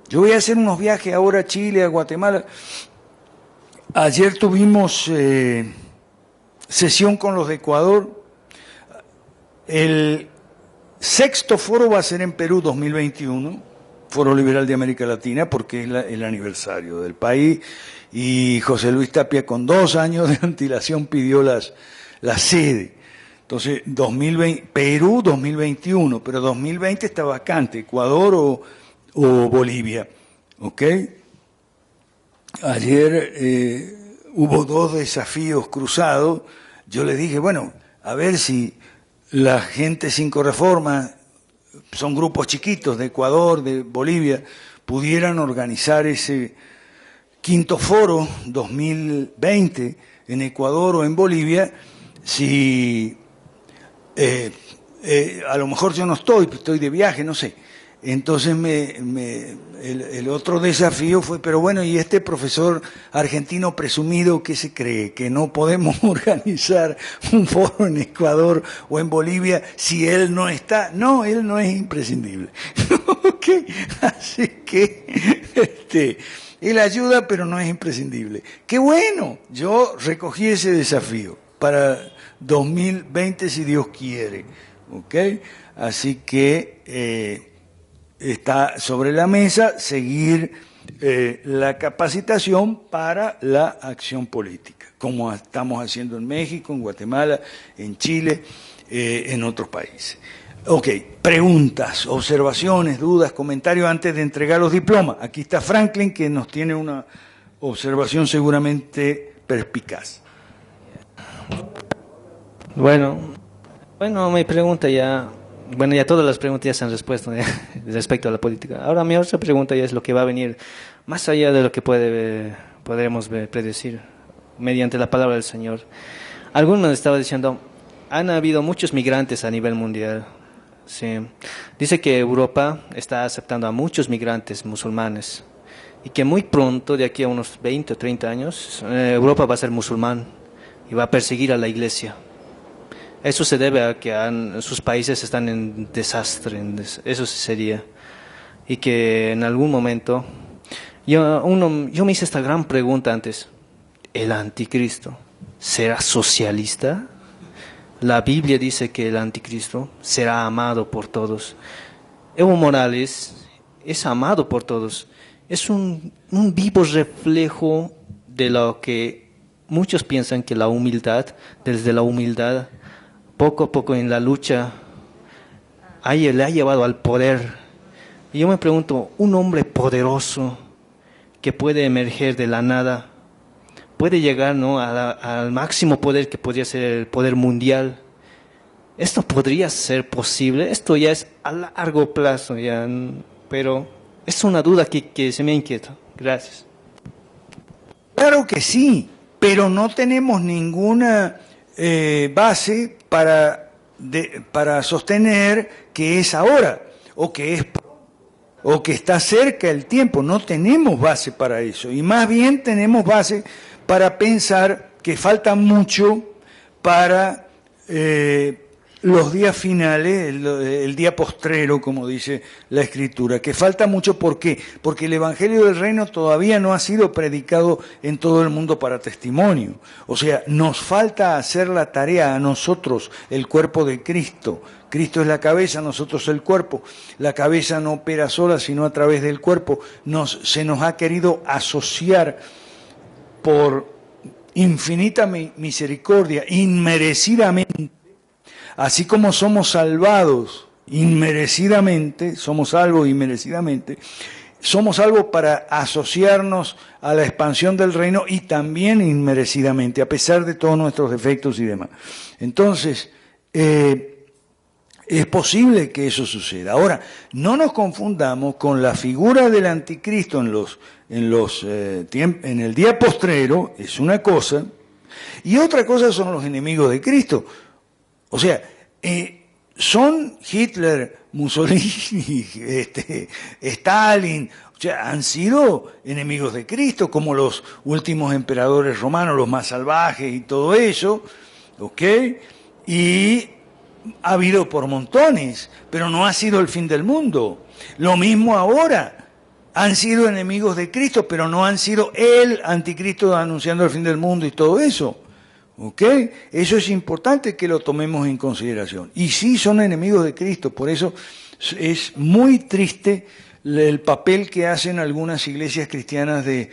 Yo voy a hacer unos viajes ahora a Chile, a Guatemala. Ayer tuvimos sesión con los de Ecuador. El 6º foro va a ser en Perú 2021, Foro Liberal de América Latina, porque es el aniversario del país. Y José Luis Tapia, con 2 años de antelación, pidió la sede. Entonces, Perú 2021, pero 2020 está vacante, Ecuador o Bolivia, ¿ok? Ayer hubo 2 desafíos cruzados. Yo les dije, bueno, a ver si la gente Cinco Reformas, son grupos chiquitos de Ecuador, de Bolivia, pudieran organizar ese 5º foro 2020 en Ecuador o en Bolivia. Si a lo mejor yo no estoy de viaje, no sé. Entonces el otro desafío fue, pero bueno, ¿y este profesor argentino presumido qué se cree? ¿Que no podemos organizar un foro en Ecuador o en Bolivia si él no está? No, él no es imprescindible. ¿Okay? Así que él ayuda, pero no es imprescindible. ¡Qué bueno! Yo recogí ese desafío para 2020, si Dios quiere. ¿Ok? Así que está sobre la mesa seguir la capacitación para la acción política, como estamos haciendo en México, en Guatemala, en Chile, en otros países. Ok, preguntas, observaciones, dudas, comentarios antes de entregar los diplomas. Aquí está Franklin, que nos tiene una observación seguramente perspicaz. Bueno, mi pregunta ya, ya todas las preguntas ya se han respuesto respecto a la política. Ahora mi otra pregunta ya es lo que va a venir más allá de lo que podremos predecir mediante la palabra del Señor. Algunos estaban diciendo, han habido muchos migrantes a nivel mundial. Sí. Dice que Europa está aceptando a muchos migrantes musulmanes y que muy pronto, de aquí a unos 20 o 30 años, Europa va a ser musulmán y va a perseguir a la iglesia. Eso se debe a que sus países están en desastre, eso sería. Y que en algún momento, yo me hice esta gran pregunta antes, ¿el anticristo será socialista? La Biblia dice que el anticristo será amado por todos. Evo Morales es amado por todos. Es un vivo reflejo de lo que muchos piensan que la humildad, desde la humildad, poco a poco en la lucha, le ha llevado al poder. Y yo me pregunto, un hombre poderoso que puede emerger de la nada, puede llegar, ¿no?, al máximo poder que podría ser el poder mundial. ¿Esto podría ser posible? Esto ya es a largo plazo, ya, pero es una duda que se me inquieta. Gracias. Claro que sí, pero no tenemos ninguna base para sostener que es ahora o que está cerca el tiempo. No tenemos base para eso, y más bien tenemos base para pensar que falta mucho para los días finales, el día postrero, como dice la Escritura, que falta mucho. ¿Por qué? Porque el Evangelio del Reino todavía no ha sido predicado en todo el mundo para testimonio. O sea, nos falta hacer la tarea a nosotros, el cuerpo de Cristo. Cristo es la cabeza, nosotros el cuerpo. La cabeza no opera sola, sino a través del cuerpo. Se nos ha querido asociar por infinita misericordia, inmerecidamente. Así como somos salvados inmerecidamente, somos salvos inmerecidamente, somos salvos para asociarnos a la expansión del reino y también inmerecidamente, a pesar de todos nuestros defectos y demás. Entonces, es posible que eso suceda. Ahora, no nos confundamos con la figura del anticristo en el día postrero, es una cosa, y otra cosa son los enemigos de Cristo. O sea, son Hitler, Mussolini, Stalin, o sea, han sido enemigos de Cristo, como los últimos emperadores romanos, los más salvajes y todo eso, ¿ok? Y ha habido por montones, pero no ha sido el fin del mundo. Lo mismo ahora, han sido enemigos de Cristo, pero no han sido el anticristo anunciando el fin del mundo y todo eso. ¿Ok? Eso es importante que lo tomemos en consideración. Y sí son enemigos de Cristo, por eso es muy triste el papel que hacen algunas iglesias cristianas de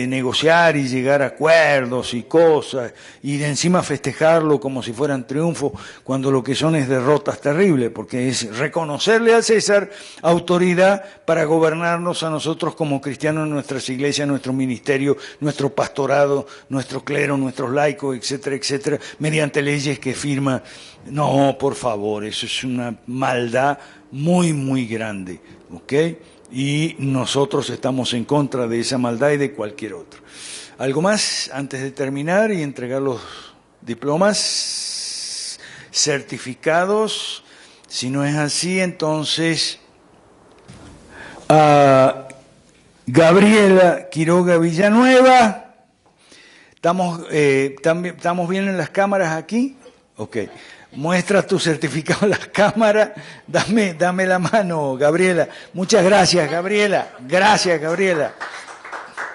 negociar y llegar a acuerdos y cosas, y de encima festejarlo como si fueran triunfos, cuando lo que son es derrotas terribles, porque es reconocerle al César autoridad para gobernarnos a nosotros como cristianos en nuestras iglesias, nuestro ministerio, nuestro pastorado, nuestro clero, nuestros laicos, etcétera, etcétera, mediante leyes que firma. No, por favor, eso es una maldad muy, muy grande, ¿ok? Y nosotros estamos en contra de esa maldad y de cualquier otro. ¿Algo más antes de terminar y entregar los diplomas certificados? Si no es así, entonces a Gabriela Quiroga Villanueva. ¿Estamos bien en las cámaras aquí? Ok. Muestra tu certificado en las cámaras. Dame la mano, Gabriela. Muchas gracias, Gabriela. Gracias, Gabriela.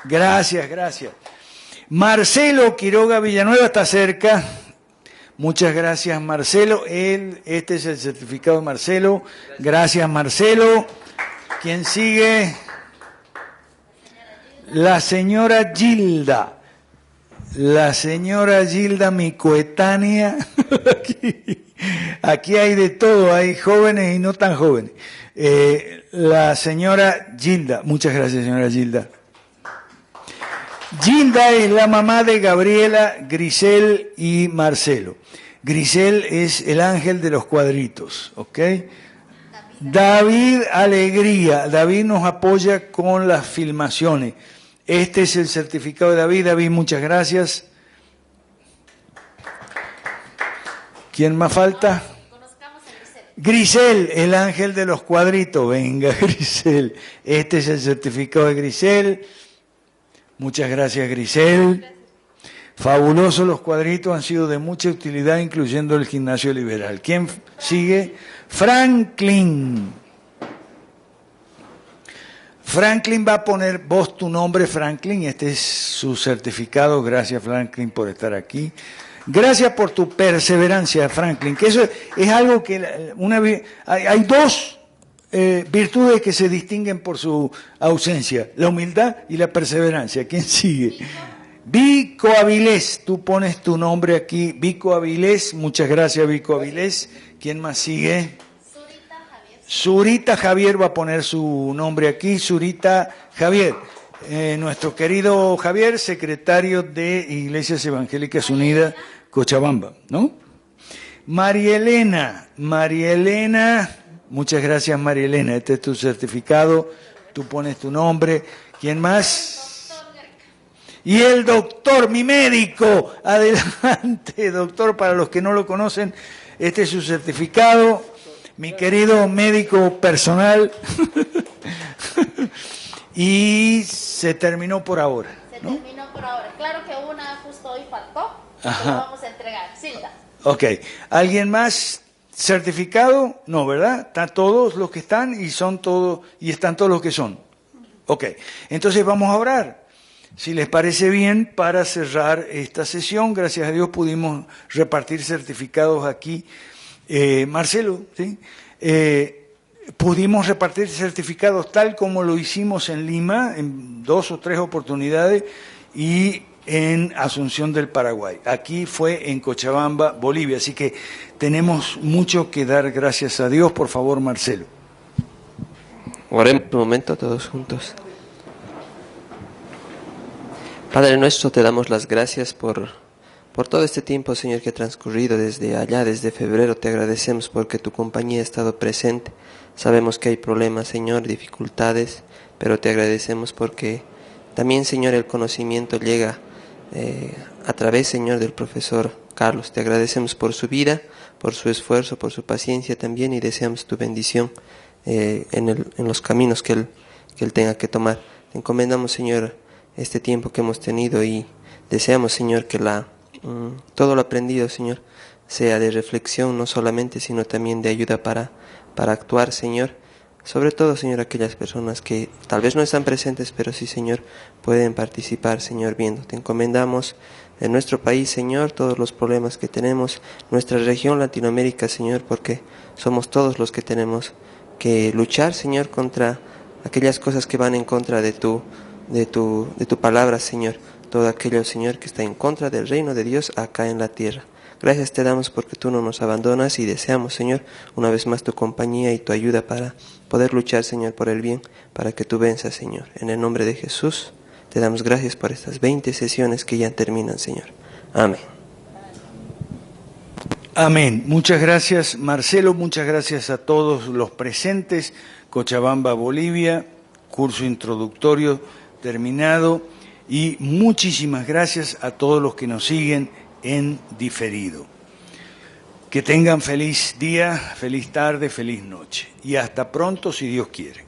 Gracias. Marcelo Quiroga Villanueva está cerca. Muchas gracias, Marcelo. Este es el certificado de Marcelo. Gracias, Marcelo. ¿Quién sigue? La señora Gilda. La señora Gilda, mi coetánea, aquí, Aquí hay de todo, hay jóvenes y no tan jóvenes. La señora Gilda, muchas gracias señora Gilda. Gilda es la mamá de Gabriela, Grisel y Marcelo. Grisel es el ángel de los cuadritos, ¿ok? David Alegría, David nos apoya con las filmaciones. Este es el certificado de David. David, muchas gracias. ¿Quién más falta? Grisel, el ángel de los cuadritos. Venga, Grisel. Este es el certificado de Grisel. Muchas gracias, Grisel. Fabulosos los cuadritos, han sido de mucha utilidad, incluyendo el gimnasio liberal. ¿Quién sigue? Franklin. Franklin va a poner vos tu nombre, Franklin. Este es su certificado. Gracias, Franklin, por estar aquí. Gracias por tu perseverancia, Franklin. Que eso es algo que hay dos virtudes que se distinguen por su ausencia: la humildad y la perseverancia. ¿Quién sigue? Vico Avilés, tú pones tu nombre aquí. Vico Avilés, muchas gracias, Vico Avilés. ¿Quién más sigue? Zurita Javier va a poner su nombre aquí. Zurita Javier, nuestro querido Javier, secretario de Iglesias Evangélicas Unidas, Cochabamba, ¿no? María Elena, muchas gracias María Elena, este es tu certificado, tú pones tu nombre. ¿Quién más? Y el doctor, mi médico, adelante, doctor, para los que no lo conocen, este es su certificado, mi querido médico personal. Y se terminó por ahora, ¿no? Se terminó por ahora. Claro que una justo hoy faltó, lo vamos a entregar. Silda. Ok. ¿Alguien más certificado? No, ¿verdad? Están todos los que están y son todos, y están todos los que son. Ok. Entonces vamos a orar. Si les parece bien, para cerrar esta sesión, gracias a Dios pudimos repartir certificados aquí. Marcelo, ¿sí? Pudimos repartir certificados tal como lo hicimos en Lima, en 2 o 3 oportunidades, y en Asunción del Paraguay. Aquí fue en Cochabamba, Bolivia. Así que tenemos mucho que dar gracias a Dios. Por favor, Marcelo. Oremos un momento todos juntos. Padre nuestro, te damos las gracias por todo este tiempo, Señor, que ha transcurrido desde allá, desde febrero. Te agradecemos porque tu compañía ha estado presente. Sabemos que hay problemas, Señor, dificultades, pero te agradecemos porque también, Señor, el conocimiento llega a través, Señor, del profesor Carlos. Te agradecemos por su vida, por su esfuerzo, por su paciencia también, y deseamos tu bendición en los caminos que él tenga que tomar. Te encomendamos, Señor, este tiempo que hemos tenido y deseamos, Señor, que todo lo aprendido, Señor, sea de reflexión no solamente, sino también de ayuda para actuar, Señor. Sobre todo, Señor, aquellas personas que tal vez no están presentes, pero sí, Señor, pueden participar, Señor, viendo. Te encomendamos en nuestro país, Señor, todos los problemas que tenemos, nuestra región Latinoamérica, Señor, porque somos todos los que tenemos que luchar, Señor, contra aquellas cosas que van en contra de tu palabra, Señor. Todo aquello, Señor, que está en contra del reino de Dios acá en la tierra. Gracias te damos porque tú no nos abandonas y deseamos, Señor, una vez más tu compañía y tu ayuda para poder luchar, Señor, por el bien, para que tú venzas, Señor. En el nombre de Jesús, te damos gracias por estas 20 sesiones que ya terminan, Señor. Amén. Amén. Muchas gracias, Marcelo. Muchas gracias a todos los presentes. Cochabamba, Bolivia, curso introductorio terminado. Y muchísimas gracias a todos los que nos siguen en diferido. Que tengan feliz día, feliz tarde, feliz noche. Y hasta pronto si Dios quiere.